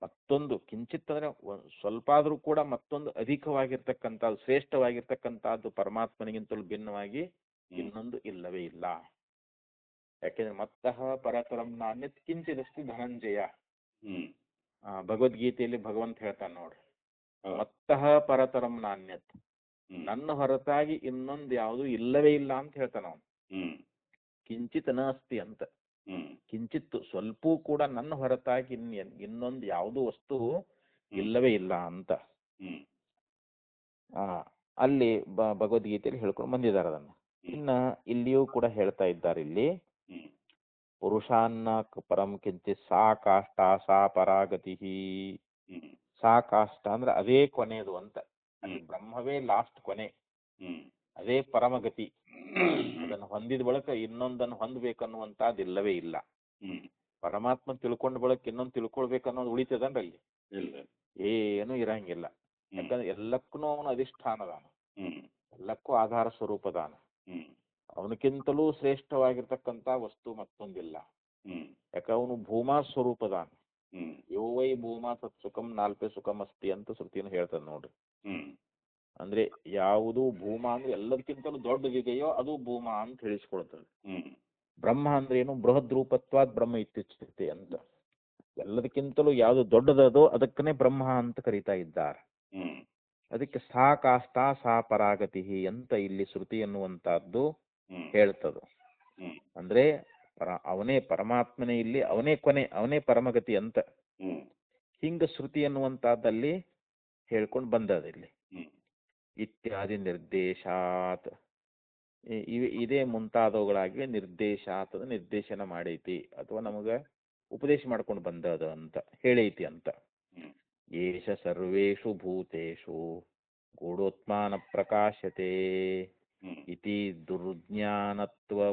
ಮತ್ತೊಂದು ಕಿಂಚಿತ್ ಅಂದ್ರೆ ಸ್ವಲ್ಪ ಆದ್ರೂ ಕೂಡ ಮತ್ತೊಂದು ಅಧಿಕವಾಗಿರ್ತಕ್ಕಂಥದ್ದು, ಶ್ರೇಷ್ಠವಾಗಿರ್ತಕ್ಕಂಥದ್ದು ಪರಮಾತ್ಮನಿಗಿಂತಲೂ ಭಿನ್ನವಾಗಿ ಇನ್ನೊಂದು ಇಲ್ಲವೇ ಇಲ್ಲ. ಯಾಕೆಂದ್ರೆ ಮತ್ತಃ ಪರತರಂ ನಾಣ್ಯತ್ ಕಿಂಚಿದಸ್ತಿ ಧನಂಜಯ. ಹ್ಮ್ ಭಗವದ್ಗೀತೆಯಲ್ಲಿ ಭಗವಂತ ಹೇಳ್ತಾನೆ ನೋಡ್ರಿ, ಹೌದು. ಮತ್ತಃ ಪರತರಂ ನಾಣ್ಯತ್. ಹ್ಮ್ ನನ್ನ ಹೊರತಾಗಿ ಇನ್ನೊಂದು ಯಾವುದು ಇಲ್ಲವೇ ಇಲ್ಲ ಅಂತ ಹೇಳ್ತಾನ ಅವನು. ಹ್ಮ್ ಕಿಂಚಿತ್ ನ ಅಸ್ತಿ ಅಂತ. ಹ್ಮ್ ಕಿಂಚಿತ್ ಸ್ವಲ್ಪೂ ಕೂಡ ನನ್ನ ಹೊರತಾಗಿ ಇನ್ನೊಂದು ಯಾವುದು ವಸ್ತು ಇಲ್ಲವೇ ಇಲ್ಲ ಅಂತ. ಹ್ಮ್ ಆ ಅಲ್ಲಿ ಭಗವದ್ಗೀತೆಯಲ್ಲಿ ಹೇಳ್ಕೊಂಡು ಬಂದಿದ್ದಾರೆ ಅದನ್ನ. ಇನ್ನ ಇಲ್ಲಿಯೂ ಕೂಡ ಹೇಳ್ತಾ ಇದ್ದಾರೆ ಇಲ್ಲಿ, ಹ್ಮ್ ಪುರುಷಾನ್ನ ಪರಂ ಕಿಂಚಿತ್ ಸಾ ಕಾಷ್ಟ ಸಾ ಪರಾಗತಿ. ಹ್ಮ್ ಸಾ ಕಾಷ್ಟ ಅಂದ್ರೆ ಅದೇ ಕೊನೆಯದು ಅಂತ. ಅಲ್ಲಿ ಬ್ರಹ್ಮವೇ ಲಾಸ್ಟ್ ಕೊನೆ, ಹ್ಮ್ ಅದೇ ಪರಮಗತಿ. ಅದನ್ನು ಹೊಂದಿದ ಬಳಿಕ ಇನ್ನೊಂದನ್ನು ಹೊಂದಬೇಕನ್ನುವಂತದ್ದು ಇಲ್ಲವೇ ಇಲ್ಲ. ಹ್ಮ್ ಪರಮಾತ್ಮ ತಿಳ್ಕೊಂಡ ಬಳಿಕ ಇನ್ನೊಂದು ತಿಳ್ಕೊಳ್ಬೇಕನ್ನೋದು ಉಳಿತದನ್ರಿ ಅಲ್ಲಿ? ಇಲ್ಲ. ಏನು ಇರಂಗಿಲ್ಲ. ಯಾಕಂದ್ರೆ ಎಲ್ಲಕ್ಕೂ ಅವನು ಅಧಿಷ್ಠಾನದಾನ, ಹ್ಮ್ ಎಲ್ಲಕ್ಕೂ ಆಧಾರ ಸ್ವರೂಪದಾನ. ಹ್ಮ್ ಅವನಕ್ಕಿಂತಲೂ ಶ್ರೇಷ್ಠವಾಗಿರ್ತಕ್ಕಂಥ ವಸ್ತು ಮತ್ತೊಂದಿಲ್ಲ. ಹ್ಮ್ ಯಾಕ ಅವನು ಭೂಮಾ ಸ್ವರೂಪದಾನ. ಹ್ಮ್ ಯೋ ವೈ ಭೂಮಾ ತತ್ ಸುಖಂ ನಾಲ್ಪೆ ಸುಖಂ ಅಸ್ತಿ ಅಂತ ಶ್ರುತಿಯನ್ನು ಹೇಳ್ತದೆ ನೋಡ್ರಿ. ಹ್ಮ್ ಅಂದ್ರೆ ಯಾವುದು ಭೂಮಾ ಅಂದ್ರೆ ಎಲ್ಲದಕ್ಕಿಂತಲೂ ದೊಡ್ಡದಿದೆಯೋ ಅದು ಭೂಮಾ ಅಂತ ಹೇಳಿಸ್ಕೊಳ್ತದೆ. ಹ್ಮ್ ಬ್ರಹ್ಮ ಅಂದ್ರೆ ಏನು? ಬೃಹದ್ ರೂಪತ್ವಾದ್ ಬ್ರಹ್ಮ ಇತ್ಯುಚ್ಯತೆ ಅಂತ. ಎಲ್ಲದಕ್ಕಿಂತಲೂ ಯಾವುದು ದೊಡ್ಡದದೋ ಅದಕ್ಕನೇ ಬ್ರಹ್ಮ ಅಂತ ಕರೀತಾ ಇದ್ದಾರೆ. ಹ್ಮ್ ಅದಕ್ಕೆ ಸಾ ಕಾಷ್ಟ ಸಾ ಪರಾಗತಿ ಅಂತ ಇಲ್ಲಿ ಶ್ರುತಿ ಎನ್ನುವಂತಹದ್ದು ಹ್ಮ್ ಹೇಳ್ತದ. ಹ್ಮ್ ಅಂದ್ರೆ ಅವನೇ ಪರಮಾತ್ಮನೇ ಇಲ್ಲಿ, ಅವನೇ ಕೊನೆ, ಅವನೇ ಪರಮಗತಿ ಅಂತ. ಹ್ಮ್ ಹಿಂಗ ಶ್ರುತಿ ಎನ್ನುವಂತಹದ್ದಲ್ಲಿ ಹೇಳ್ಕೊಂಡು ಬಂದದ ಇಲ್ಲಿ. ಹ್ಮ್ ಇತ್ಯಾದಿ ನಿರ್ದೇಶಾತ್, ಇದೇ ಮುಂತಾದವುಗಳಾಗಿ ನಿರ್ದೇಶಾತ್ ನಿರ್ದೇಶನ ಮಾಡೈತಿ ಅಥವಾ ನಮಗ ಉಪದೇಶ ಮಾಡ್ಕೊಂಡು ಬಂದದ ಅಂತ ಹೇಳೈತಿ ಅಂತ. ಹ್ಮ್ ಏಷ ಸರ್ವೇಷು ಭೂತೇಷು ಗೂಢೋತ್ಮಾನ ಪ್ರಕಾಶತೆ ಹ್ಮ್ ಇತಿ ದುರ್ಜ್ಞಾನತ್ವವಚನೇನ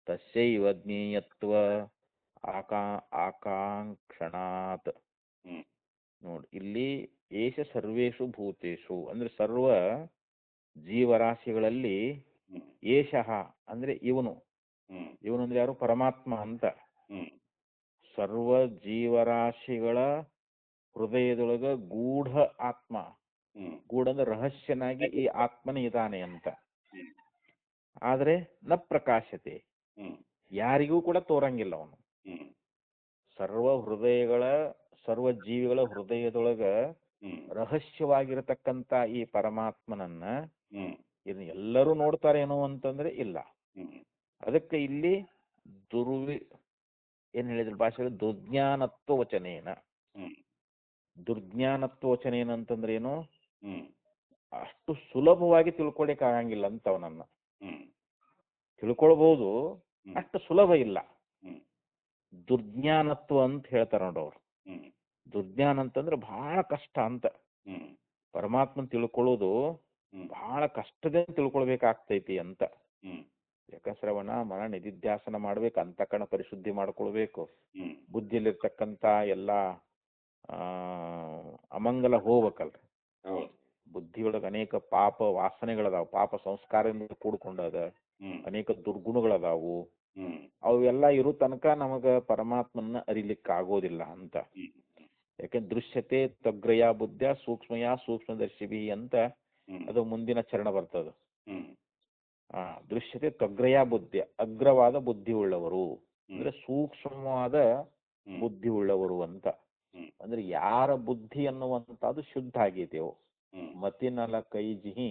ತಸ್ಯೈವ ಜ್ಞೇಯತ್ವ ಆಕಾಂಕ್ಷಣಾತ್. ಹ್ಮ್ ನೋಡಿ ಇಲ್ಲಿ ಏಷ ಸರ್ವೇಷು ಭೂತೇಷು ಅಂದ್ರೆ ಸರ್ವ ಜೀವರಾಶಿಗಳಲ್ಲಿ ಹ್ಮ್ ಏಷಃ ಅಂದ್ರೆ ಇವನು. ಹ್ಮ್ ಇವನು ಅಂದ್ರೆ ಯಾರು? ಪರಮಾತ್ಮ ಅಂತ. ಹ್ಮ್ ಸರ್ವ ಜೀವರಾಶಿಗಳ ಹೃದಯದೊಳಗ ಗೂಢ ಆತ್ಮ. ಹ್ಮ್ ಗೂಢ ಅಂದ್ರೆ ರಹಸ್ಯನಾಗಿ ಈ ಆತ್ಮನ ಇದಾನೆ ಅಂತ. ಹ್ಮ್ ಆದ್ರೆ ನ ಪ್ರಕಾಶತೆ, ಹ್ಮ್ ಯಾರಿಗೂ ಕೂಡ ತೋರಂಗಿಲ್ಲ ಅವನು. ಹ್ಮ್ ಸರ್ವ ಜೀವಿಗಳ ಹೃದಯದೊಳಗ ಹ್ಮ್ ರಹಸ್ಯವಾಗಿರತಕ್ಕಂತ ಈ ಪರಮಾತ್ಮನನ್ನ ಹ್ಮ್ ಇದನ್ನ ಎಲ್ಲರೂ ನೋಡ್ತಾರೇನೋ ಅಂತಂದ್ರೆ ಇಲ್ಲ. ಹ್ಮ್ ಅದಕ್ಕೆ ಇಲ್ಲಿ ಏನ್ ಹೇಳಿದ್ರು ಭಾಷೆಯಲ್ಲಿ ದುರ್ಜ್ಞಾನತ್ವ ವಚನೇನ. ಹ್ಮ್ ದುರ್ಜ್ಞಾನತ್ವ ವಚನೇನ ಅಂತಂದ್ರೆ ಏನು? ಹ್ಮ್ ಅಷ್ಟು ಸುಲಭವಾಗಿ ತಿಳ್ಕೊಳಿಕ್ ಆಗಂಗಿಲ್ಲ ಅಂತ ಅವನನ್ನ. ಹ್ಮ್ ತಿಳ್ಕೊಳ್ಬಹುದು, ಅಷ್ಟು ಸುಲಭ ಇಲ್ಲ. ಹ್ಮ್ ದುರ್ಜ್ಞಾನತ್ವ ಅಂತ ಹೇಳ್ತಾರ ನೋಡವ್ರು. ಹ್ಮ್ ದುರ್ಜ್ಞಾನ ಅಂತಂದ್ರೆ ಬಹಳ ಕಷ್ಟ ಅಂತ. ಹ್ಮ್ ಪರಮಾತ್ಮನ್ ತಿಳ್ಕೊಳ್ಳೋದು ಹ್ಮ್ ಬಹಳ ಕಷ್ಟದಿಂದ ತಿಳ್ಕೊಳ್ಬೇಕಾಗ್ತೈತಿ ಅಂತ. ಹ್ಮ್ ಏಕಶ್ರವಣ ಮನ ನಿಧಿಧ್ಯಾಸನ ಮಾಡ್ಬೇಕು, ಅಂತಃಕರಣ ಪರಿಶುದ್ಧಿ ಮಾಡ್ಕೊಳ್ಬೇಕು. ಹ್ಮ್ ಬುದ್ಧಿಯಲ್ಲಿರ್ತಕ್ಕಂಥ ಎಲ್ಲ ಅಮಂಗಲ ಹೋಗ್ಬೇಕಲ್ರಿ. ಹೌದು. ಬುದ್ಧಿಯೊಳಗೆ ಅನೇಕ ಪಾಪ ವಾಸನೆಗಳದಾವು, ಪಾಪ ಸಂಸ್ಕಾರದಿಂದ ಕೂಡ್ಕೊಂಡದ, ಹ್ಮ್ ಅನೇಕ ದುರ್ಗುಣಗಳದಾವು. ಹ್ಮ್ ಅವೆಲ್ಲ ಇರೋ ತನಕ ನಮಗ ಪರಮಾತ್ಮನ ಅರಿಲಿಕ್ಕೆ ಆಗೋದಿಲ್ಲ ಅಂತ. ಯಾಕೆಂದ್ರೆ ದೃಶ್ಯತೆ ತ್ವಗ್ರಯ ಬುದ್ಧ ಸೂಕ್ಷ್ಮಯ ಸೂಕ್ಷ್ಮದರ್ಶಿಭಿ ಅಂತ ಹ್ಮ್ ಅದು ಮುಂದಿನ ಚರಣ ಬರ್ತದ. ಹ್ಮ್ ದೃಶ್ಯತೆ ತ್ವಗ್ರಯ ಬುದ್ಧಿ, ಅಗ್ರವಾದ ಬುದ್ಧಿ ಉಳ್ಳವರು ಅಂದ್ರೆ ಸೂಕ್ಷ್ಮವಾದ ಹ್ಮ್ ಬುದ್ಧಿ ಉಳ್ಳವರು ಅಂತ. ಹ್ಮ್ ಅಂದ್ರೆ ಯಾರ ಬುದ್ಧಿ ಅನ್ನುವಂಥದ್ದು ಶುದ್ಧ ಆಗೈತೆವು. ಹ್ಮ್ ಮತಿನಲ ಕೈ ಜಿಹಿ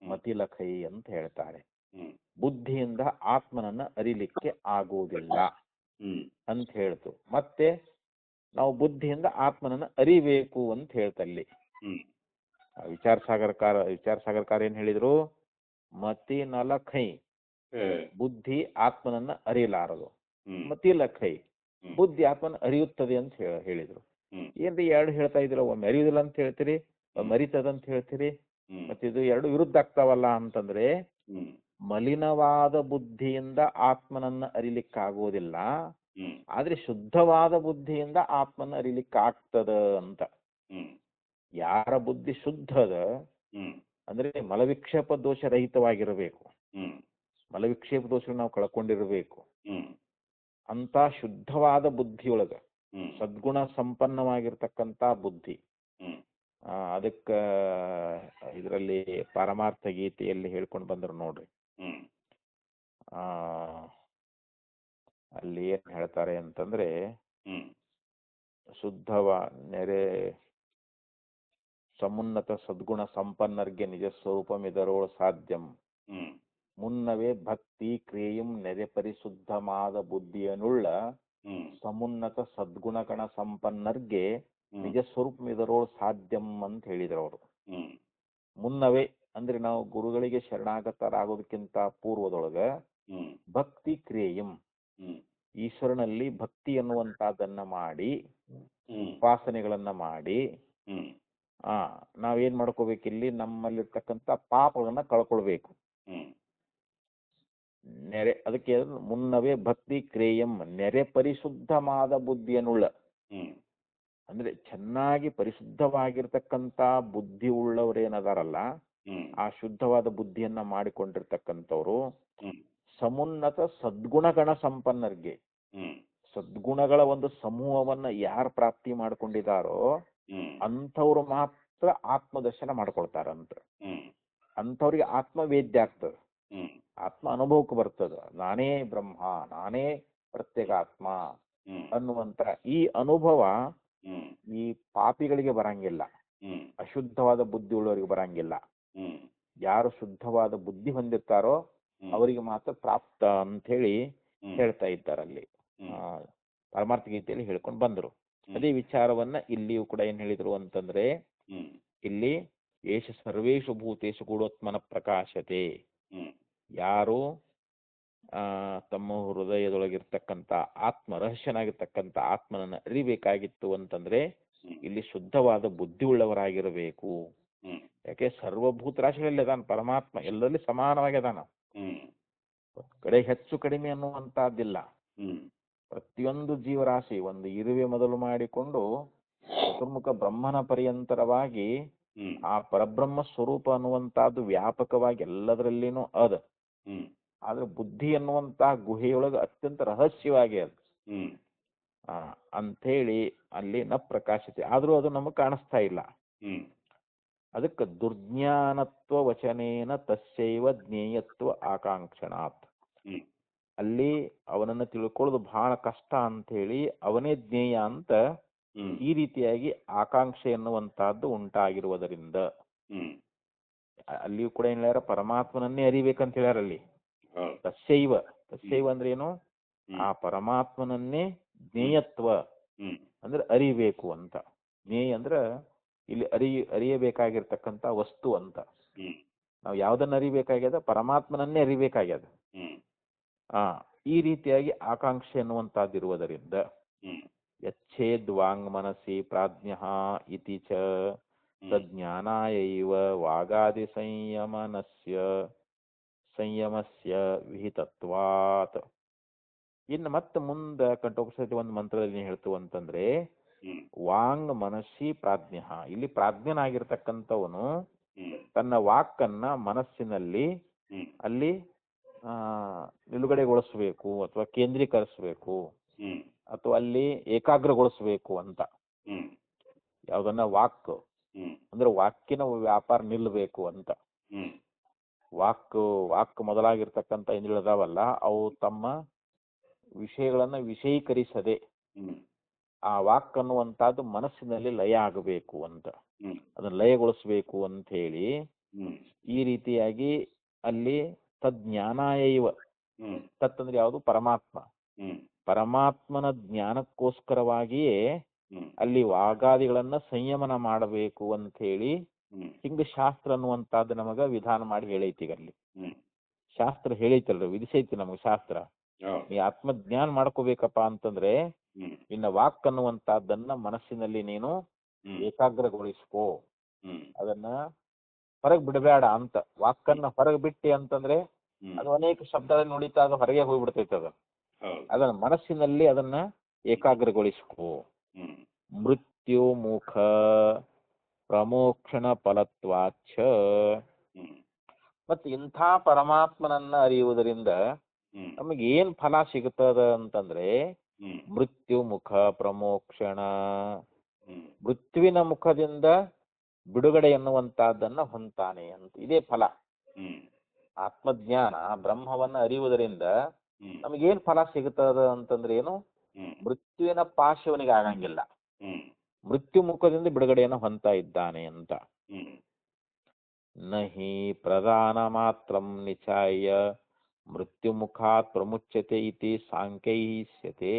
ಮತಿಲಖೈ ಅಂತ ಹೇಳ್ತಾರೆ. ಹ್ಮ್ ಬುದ್ಧಿಯಿಂದ ಆತ್ಮನನ್ನ ಅರಿಲಿಕ್ಕೆ ಆಗುವುದಿಲ್ಲ ಹ್ಮ್ ಅಂತ ಹೇಳ್ತು. ಮತ್ತೆ ನಾವು ಬುದ್ಧಿಯಿಂದ ಆತ್ಮನನ್ನ ಅರಿಬೇಕು ಅಂತ ಹೇಳ್ತಲ್ಲಿ. ಹ್ಮ್ ವಿಚಾರ ಸಾಗರಕಾರ ಏನ್ ಹೇಳಿದ್ರು? ಮತಿ ನಲಖೈ ಬುದ್ಧಿ ಆತ್ಮನನ್ನ ಅರಿಯಲಾರದು, ಮತಿ ಲಖೈ ಬುದ್ಧಿ ಆತ್ಮನ ಅರಿಯುತ್ತದೆ ಅಂತ ಹೇಳಿದ್ರು. ಏನ್ರಿ ಎರಡು ಹೇಳ್ತಾ ಇದ್ರ? ಒಮ್ಮೆ ಅರಿಯುದಿಲ್ಲ ಅಂತ ಹೇಳ್ತೀರಿ, ಒಮ್ಮೆ ಅರಿತದ ಅಂತ ಹೇಳ್ತೀರಿ. ಮತ್ತೆ ಇದು ಎರಡು ವಿರುದ್ಧ ಆಗ್ತಾವಲ್ಲ ಅಂತಂದ್ರೆ, ಮಲಿನವಾದ ಬುದ್ಧಿಯಿಂದ ಆತ್ಮನನ್ನ ಅರಿಲಿಕ್ಕಾಗೋದಿಲ್ಲ, ಆದ್ರೆ ಶುದ್ಧವಾದ ಬುದ್ಧಿಯಿಂದ ಆತ್ಮನ ಅರಿಲಿಕ್ಕಾಗ್ತದ ಅಂತ. ಯಾರ ಬುದ್ಧಿ ಶುದ್ಧದ ಅಂದ್ರೆ ಮಲವಿಕ್ಷೇಪ ದೋಷ ರಹಿತವಾಗಿರಬೇಕು, ಮಲವಿಕ್ಷೇಪ ದೋಷ ನಾವು ಕಳ್ಕೊಂಡಿರಬೇಕು. ಅಂತ ಶುದ್ಧವಾದ ಬುದ್ಧಿಯೊಳಗ ಸದ್ಗುಣ ಸಂಪನ್ನವಾಗಿರ್ತಕ್ಕಂಥ ಬುದ್ಧಿ. ಅದಕ್ಕ ಇದರಲ್ಲಿ ಪಾರಮಾರ್ಥ ಗೀತೆಯಲ್ಲಿ ಹೇಳ್ಕೊಂಡು ಬಂದ್ರು ನೋಡ್ರಿ. ಅಲ್ಲಿ ಏನ್ ಹೇಳ್ತಾರೆ ಅಂತಂದ್ರೆ, ಸಮುನ್ನತ ಸದ್ಗುಣ ಸಂಪನ್ನರ್ಗೆ ನಿಜ ಸ್ವರೂಪಮಿದರೋಳು ಸಾಧ್ಯಂ. ಹ್ಮ್ ಮುನ್ನವೇ ಭಕ್ತಿ ಕ್ರಿಯೆಯಂ ನೆರೆ ಪರಿಶುದ್ಧವಾದ ಬುದ್ಧಿಯನ್ನುಳ್ಳ ಹ್ಮ್ ಸಮುನ್ನತ ಸದ್ಗುಣಗಣ ಸಂಪನ್ನರ್ಗೆ ಹ್ಮ್ ನಿಜ ಸ್ವರೂಪಮಿದರೋಳು ಸಾಧ್ಯಂ ಅಂತ ಹೇಳಿದ್ರು ಅವರು. ಹ್ಮ್ ಮುನ್ನವೇ ಅಂದ್ರೆ ನಾವು ಗುರುಗಳಿಗೆ ಶರಣಾಗತರಾಗೋದಕ್ಕಿಂತ ಪೂರ್ವದೊಳಗೆ ಹ್ಮ್ ಭಕ್ತಿ ಕ್ರಿಯೆಯಂ, ಹ್ಮ್ ಈಶ್ವರನಲ್ಲಿ ಭಕ್ತಿ ಅನ್ನುವಂಥದ್ದನ್ನ ಮಾಡಿ ಹ್ಮ್ ಉಪಾಸನೆಗಳನ್ನ ಮಾಡಿ ಹ್ಮ್ ನಾವೇನ್ ಮಾಡ್ಕೋಬೇಕಿಲ್ಲಿ ನಮ್ಮಲ್ಲಿರ್ತಕ್ಕಂಥ ಪಾಪಗಳನ್ನ ಕಳ್ಕೊಳ್ಬೇಕು. ಹ್ಮ್ ನೆರೆ ಅದಕ್ಕೆ ಮುನ್ನವೇ ಭಕ್ತಿ ಕ್ರಿಯೆಯಂ ನೆರೆ ಪರಿಶುದ್ಧವಾದ ಬುದ್ಧಿಯನ್ನುಳ್ಳ, ಹ್ಮ್ ಅಂದ್ರೆ ಚೆನ್ನಾಗಿ ಪರಿಶುದ್ಧವಾಗಿರ್ತಕ್ಕಂಥ ಬುದ್ಧಿ ಉಳ್ಳವರೇನದಾರಲ್ಲ, ಹ್ಮ್ ಆ ಶುದ್ಧವಾದ ಬುದ್ಧಿಯನ್ನ ಮಾಡಿಕೊಂಡಿರ್ತಕ್ಕಂಥವ್ರು ಹ್ಮ್ ಸಮುನ್ನತ ಸದ್ಗುಣಗಣ ಸಂಪನ್ನರ್ಗೆ, ಹ್ಮ್ ಸದ್ಗುಣಗಳ ಒಂದು ಸಮೂಹವನ್ನ ಯಾರು ಪ್ರಾಪ್ತಿ ಮಾಡ್ಕೊಂಡಿದಾರೋ ಹ್ಮ್ ಅಂಥವ್ರು ಮಾತ್ರ ಆತ್ಮದರ್ಶನ ಮಾಡ್ಕೊಳ್ತಾರಂತ. ಹ್ಮ್ ಅಂಥವ್ರಿಗೆ ಆತ್ಮವೇದ್ಯ ಆಗ್ತದೆ, ಹ್ಮ್ ಆತ್ಮ ಅನುಭವಕ್ಕೆ ಬರ್ತದ. ನಾನೇ ಬ್ರಹ್ಮ, ನಾನೇ ಪ್ರತ್ಯೇಕಾತ್ಮ ಹ್ಮ್ ಅನ್ನುವಂತ ಈ ಅನುಭವ ಹ್ಮ್ ಈ ಪಾಪಿಗಳಿಗೆ ಬರಂಗಿಲ್ಲ, ಹ್ಮ್ ಅಶುದ್ಧವಾದ ಬುದ್ಧಿ ಉಳ್ಳವರಿಗೆ ಬರಂಗಿಲ್ಲ. ಹ್ಮ್ ಯಾರು ಶುದ್ಧವಾದ ಬುದ್ಧಿ ಹೊಂದಿರ್ತಾರೋ ಅವರಿಗೆ ಮಾತ್ರ ಪ್ರಾಪ್ತ ಅಂತ ಹೇಳಿ ಹೇಳ್ತಾ ಇದ್ದಾರಲ್ಲಿ, ಪರಮಾರ್ಥ ಗೀತೆಯಲ್ಲಿ ಹೇಳ್ಕೊಂಡು ಬಂದರು. ಅದೇ ವಿಚಾರವನ್ನ ಇಲ್ಲಿಯೂ ಕೂಡ ಏನ್ ಹೇಳಿದ್ರು ಅಂತಂದ್ರೆ, ಇಲ್ಲಿ ಏಷ ಸರ್ವೇಷು ಭೂತೇಶು ಗೂಢೋತ್ಮನ ಪ್ರಕಾಶತೆ, ಯಾರು ತಮ್ಮ ಹೃದಯದೊಳಗಿರ್ತಕ್ಕಂಥ ಆತ್ಮ ರಹಸ್ಯನಾಗಿರ್ತಕ್ಕಂಥ ಆತ್ಮನನ್ನ ಅರಿಬೇಕಾಗಿತ್ತು ಅಂತಂದ್ರೆ ಇಲ್ಲಿ ಶುದ್ಧವಾದ ಬುದ್ಧಿ ಉಳ್ಳವರಾಗಿರಬೇಕು. ಯಾಕೆ ಸರ್ವಭೂತ ರಾಶಿಗಳಲ್ಲಿ ಅದಾನ ಪರಮಾತ್ಮ, ಎಲ್ಲರಲ್ಲಿ ಸಮಾನವಾಗಿ ಅದಾನ, ಕಡೆ ಹೆಚ್ಚು ಕಡಿಮೆ ಅನ್ನುವಂತಹದ್ದಿಲ್ಲ. ಪ್ರತಿಯೊಂದು ಜೀವರಾಶಿ ಒಂದು ಇರುವೆ ಮೊದಲು ಮಾಡಿಕೊಂಡು ಚತುರ್ಮುಖ ಬ್ರಹ್ಮನ ಪರ್ಯಂತರವಾಗಿ ಆ ಪರಬ್ರಹ್ಮ ಸ್ವರೂಪ ಅನ್ನುವಂತಹದ್ದು ವ್ಯಾಪಕವಾಗಿ ಎಲ್ಲದರಲ್ಲಿನೂ ಅದ. ಆದ್ರೆ ಬುದ್ಧಿ ಅನ್ನುವಂತಹ ಗುಹೆಯೊಳಗೆ ಅತ್ಯಂತ ರಹಸ್ಯವಾಗಿ ಅದು ಅಂಥೇಳಿ ಅಲ್ಲಿ ನ ಪ್ರಕಾಶತೆ, ಆದ್ರೂ ಅದು ನಮಗ್ ಕಾಣಿಸ್ತಾ ಇಲ್ಲ. ಅದಕ್ಕೆ ದುರ್ಜ್ಞಾನತ್ವ ವಚನೇನ ತಸ್ಯೈವ ಜ್ಞೇಯತ್ವ ಆಕಾಂಕ್ಷಣಾತ್, ಅಲ್ಲಿ ಅವನನ್ನ ತಿಳ್ಕೊಳ್ಳೋದು ಬಹಳ ಕಷ್ಟ ಅಂತ ಹೇಳಿ ಅವನೇ ಜ್ಞೇಯ ಅಂತ ಈ ರೀತಿಯಾಗಿ ಆಕಾಂಕ್ಷೆ ಎನ್ನುವಂತಹದ್ದು ಉಂಟಾಗಿರುವುದರಿಂದ ಅಲ್ಲಿಯೂ ಕೂಡ ಏನ್ ಹೇಳ್ಯಾರ, ಪರಮಾತ್ಮನನ್ನೇ ಅರಿಬೇಕಂತ ಹೇಳ್ಯಾರ ಅಲ್ಲಿ. ತಸ್ಯೈವ, ತಸ್ಯೈವ ಅಂದ್ರೆ ಏನು, ಆ ಪರಮಾತ್ಮನನ್ನೇ ಜ್ಞೇಯತ್ವ ಅಂದ್ರೆ ಅರಿಬೇಕು ಅಂತ. ಜ್ಞೇಯ ಅಂದ್ರ ಇಲ್ಲಿ ಅರಿಯಬೇಕಾಗಿರ್ತಕ್ಕಂಥ ವಸ್ತು ಅಂತ. ನಾವು ಯಾವ್ದನ್ನ ಅರಿಬೇಕಾಗ್ಯದ, ಪರಮಾತ್ಮನನ್ನೇ ಅರಿಬೇಕಾಗ್ಯದ. ಈ ರೀತಿಯಾಗಿ ಆಕಾಂಕ್ಷೆ ಎನ್ನುವಂತಹದ್ದಿರುವುದರಿಂದ ಯಚ್ಛೇದ್ ವಾಂಗ್ ಮನಸಿ ಪ್ರಾಜ್ಞ ಇತಿ ಚ ತಜ್ಞಾನಾಯೈವ ವಾಗಾದಿ ಸಂಯಮಸ್ಯ ವಿಹಿತತ್ವಾತ್. ಇನ್ನು ಮತ್ತೆ ಮುಂದೆ ಕಂಠೋಪನಿಷತ್ ಒಂದು ಮಂತ್ರದಲ್ಲಿ ಏನ್ ಹೇಳ್ತು ಅಂತಂದ್ರೆ, ವಾಂಗ್ ಮನಸ್ಸಿ ಪ್ರಾಜ್ಞ, ಇಲ್ಲಿ ಪ್ರಾಜ್ಞನಾಗಿರ್ತಕ್ಕಂಥವನು ತನ್ನ ವಾಕನ್ನ ಮನಸ್ಸಿನಲ್ಲಿ ಅಲ್ಲಿ ನಿಲುಗಡೆಗೊಳಿಸ್ಬೇಕು ಅಥವಾ ಕೇಂದ್ರೀಕರಿಸಬೇಕು ಅಥವಾ ಅಲ್ಲಿ ಏಕಾಗ್ರಗೊಳಿಸ್ಬೇಕು ಅಂತ. ಯಾವ್ದನ್ನ ವಾಕ್ ಅಂದ್ರೆ ವಾಕ್ಯನ ವ್ಯಾಪಾರ ನಿಲ್ಲಬೇಕು ಅಂತ. ವಾಕ್ ಮೊದಲಾಗಿರ್ತಕ್ಕಂಥ ಇಂದ್ರಿಯಗಳದಾವಲ್ಲ, ಅವು ತಮ್ಮ ವಿಷಯಗಳನ್ನ ವಿಷಯೀಕರಿಸದೆ ಆ ವಾಕ್ ಅನ್ನುವಂತಹದ್ದು ಮನಸ್ಸಿನಲ್ಲಿ ಲಯ ಆಗಬೇಕು ಅಂತ, ಅದನ್ನ ಲಯಗೊಳಿಸ್ಬೇಕು ಅಂತ ಹೇಳಿ ಈ ರೀತಿಯಾಗಿ ಅಲ್ಲಿ ತಜ್ಞಾನಾಯೈವ, ತತ್ ಅಂದ್ರೆ ಯಾವುದು, ಪರಮಾತ್ಮ, ಪರಮಾತ್ಮನ ಜ್ಞಾನಕ್ಕೋಸ್ಕರವಾಗಿಯೇ ಅಲ್ಲಿ ವಾಗಾದಿಗಳನ್ನ ಸಂಯಮನ ಮಾಡಬೇಕು ಅಂತ ಹೇಳಿ ಹಿಂಗ ಶಾಸ್ತ್ರ ಅನ್ನುವಂತಹದ್ದು ನಮಗ ವಿಧಾನ ಮಾಡಿ ಹೇಳೈತಿ. ಈಗ ಅಲ್ಲಿ ಶಾಸ್ತ್ರ ಹೇಳೈತಲ್ರಿ, ವಿಧಿಸೈತಿ ನಮಗ ಶಾಸ್ತ್ರ. ನೀ ಆತ್ಮಜ್ಞಾನ ಮಾಡ್ಕೋಬೇಕಪ್ಪ ಅಂತಂದ್ರೆ ಇನ್ನ ವಾಕ್ ಅನ್ನುವಂತಹದ್ದನ್ನ ಮನಸ್ಸಿನಲ್ಲಿ ನೀನು ಏಕಾಗ್ರಗೊಳಿಸ್ಕೋ, ಅದನ್ನ ಹೊರಗೆ ಬಿಡಬೇಡ ಅಂತ. ವಾಕನ್ನ ಹೊರಗೆ ಬಿಟ್ಟಿ ಅಂತಂದ್ರೆ ಅದು ಅನೇಕ ಶಬ್ದಗಳನ್ನು ನುಡಿತಾ ಅದು ಹೊರಗೆ ಹೋಗ್ಬಿಡ್ತೈತೆ. ಅದನ್ನ ಮನಸ್ಸಿನಲ್ಲಿ ಅದನ್ನ ಏಕಾಗ್ರಗೊಳಿಸ್ಕೋ. ಮೃತ್ಯು ಮುಖ ಪ್ರಮೋಕ್ಷಣ ಫಲತ್ವಾಚ್ಛ, ಮತ್ತೆ ಇಂಥ ಪರಮಾತ್ಮನನ್ನ ಅರಿಯುವುದರಿಂದ ನಮಗೆ ಏನ್ ಫಲ ಸಿಗುತ್ತದ ಅಂತಂದ್ರೆ, ಮೃತ್ಯು ಮುಖ ಪ್ರಮೋಕ್ಷಣ, ಮೃತ್ಯುವಿನ ಮುಖದಿಂದ ಬಿಡುಗಡೆ ಎನ್ನುವಂತಹದ್ದನ್ನ ಹೊಂತಾನೆ ಅಂತ. ಇದೇ ಫಲ. ಆತ್ಮಜ್ಞಾನ ಬ್ರಹ್ಮವನ್ನ ಅರಿಯುವುದರಿಂದ ನಮಗೇನ್ ಫಲ ಸಿಗುತ್ತದ ಅಂತಂದ್ರೆ ಏನು, ಮೃತ್ಯುವಿನ ಪಾಶವನಿಗೆ ಆಗಂಗಿಲ್ಲ. ಮೃತ್ಯು ಮುಖದಿಂದ ಬಿಡುಗಡೆಯನ್ನು ಹೊಂದ್ತಾ ಇದ್ದಾನೆ ಅಂತ. ಹ್ಮ್ ನಹಿ ಪ್ರಧಾನ ಮಾತ್ರಂ ನಿಚಾಯ ಮೃತ್ಯು ಮುಖಾತ್ ಪ್ರಮುಚ್ಯತೆ ಇತಿ ಸಾಂಖ್ಯೈಸ್ಯತೆ.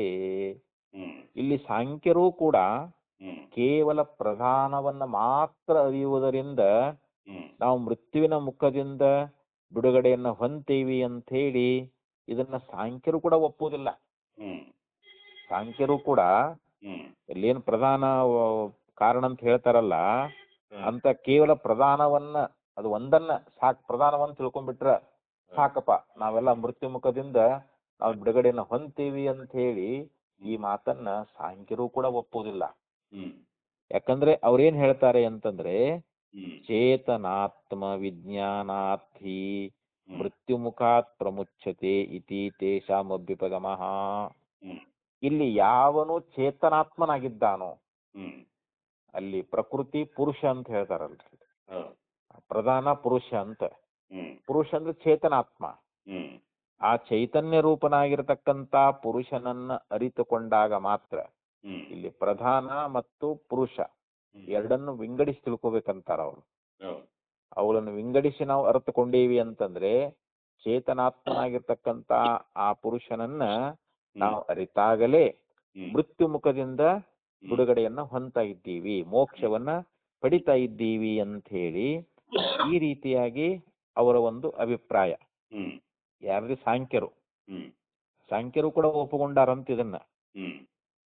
ಹ್ಮ್ ಇಲ್ಲಿ ಸಾಂಖ್ಯರು ಕೂಡ ಹ್ಮ್ ಕೇವಲ ಪ್ರಧಾನವನ್ನ ಮಾತ್ರ ಅರಿಯುವುದರಿಂದ ಹ್ಮ್ ನಾವು ಮೃತ್ಯುವಿನ ಮುಖದಿಂದ ಬಿಡುಗಡೆಯನ್ನ ಹೊಂತೀವಿ ಅಂತ ಹೇಳಿ ಇದನ್ನ ಸಾಂಖ್ಯರು ಕೂಡ ಒಪ್ಪುವುದಿಲ್ಲ. ಹ್ಮ್ ಸಾಂಖ್ಯರು ಕೂಡ ಹ್ಮ್ ಇಲ್ಲೇನು ಪ್ರಧಾನ ಕಾರಣ ಅಂತ ಹೇಳ್ತಾರಲ್ಲ ಅಂತ ಕೇವಲ ಪ್ರಧಾನವನ್ನ ಅದು ಒಂದನ್ನ ಪ್ರಧಾನವನ್ನ ತಿಳ್ಕೊಂಡ್ಬಿಟ್ರ ಸಾಕಪ್ಪ, ನಾವೆಲ್ಲ ಮೃತ್ಯು ಮುಖದಿಂದ ನಾವು ಬಿಡುಗಡೆಯನ್ನ ಹೊಂತೀವಿ ಅಂತ ಹೇಳಿ ಈ ಮಾತನ್ನ ಸಾಂಖ್ಯರು ಕೂಡ ಒಪ್ಪುವುದಿಲ್ಲ. ಹ್ಮ್ ಯಾಕಂದ್ರೆ ಅವ್ರೇನ್ ಹೇಳ್ತಾರೆ ಅಂತಂದ್ರೆ ಹ್ಮ್ ಚೇತನಾತ್ಮ ವಿಜ್ಞಾನಾರ್ಥಿ ಮೃತ್ಯು ಮುಖಾತ್ ಪ್ರಮುಚ್ಯತೆ ಇತಿ ತೇಷಾಂ ಅಭ್ಯುಪಗಮಃ. ಹ್ಮ್ ಇಲ್ಲಿ ಯಾವನು ಚೇತನಾತ್ಮನಾಗಿದ್ದಾನೋ, ಹ್ಮ್ ಅಲ್ಲಿ ಪ್ರಕೃತಿ ಪುರುಷ ಅಂತ ಹೇಳ್ತಾರಲ್ರಿ, ಹೌದು. ಪ್ರಧಾನ ಪುರುಷ ಅಂತ. ಹ್ಮ್ ಪುರುಷ ಅಂದ್ರೆ ಚೇತನಾತ್ಮ. ಹ್ಮ್ ಆ ಚೈತನ್ಯ ರೂಪನಾಗಿರತಕ್ಕಂತ ಪುರುಷನನ್ನ ಅರಿತುಕೊಂಡಾಗ ಮಾತ್ರ ಹ್ಮ್ ಇಲ್ಲಿ ಪ್ರಧಾನ ಮತ್ತು ಪುರುಷ ಎರಡನ್ನು ವಿಂಗಡಿಸಿ ತಿಳ್ಕೊಬೇಕಂತಾರ ಅವರು. ಹೌದು. ಅವುಗಳನ್ನು ವಿಂಗಡಿಸಿ ನಾವು ಅರ್ಥಕೊಂಡೇವಿ ಅಂತಂದ್ರೆ ಚೇತನಾತ್ಮನಾಗಿರ್ತಕ್ಕಂತ ಆ ಪುರುಷನನ್ನ ನಾವು ಅರಿತಾಗಲೇ ಮೃತ್ಯು ಮುಖದಿಂದ ಬಿಡುಗಡೆಯನ್ನ ಹೊಂದ್ತಾ ಇದ್ದೀವಿ, ಮೋಕ್ಷವನ್ನ ಪಡಿತಾ ಇದ್ದೀವಿ ಅಂತ ಹೇಳಿ ಈ ರೀತಿಯಾಗಿ ಅವರ ಒಂದು ಅಭಿಪ್ರಾಯ. ಹ್ಮ್ ಯಾರು? ಸಾಂಖ್ಯರು. ಹ್ಮ್ ಸಾಂಖ್ಯರು ಕೂಡ ಒಪ್ಪುಕೊಂಡಾರಂತ ಇದನ್ನ. ಹ್ಮ್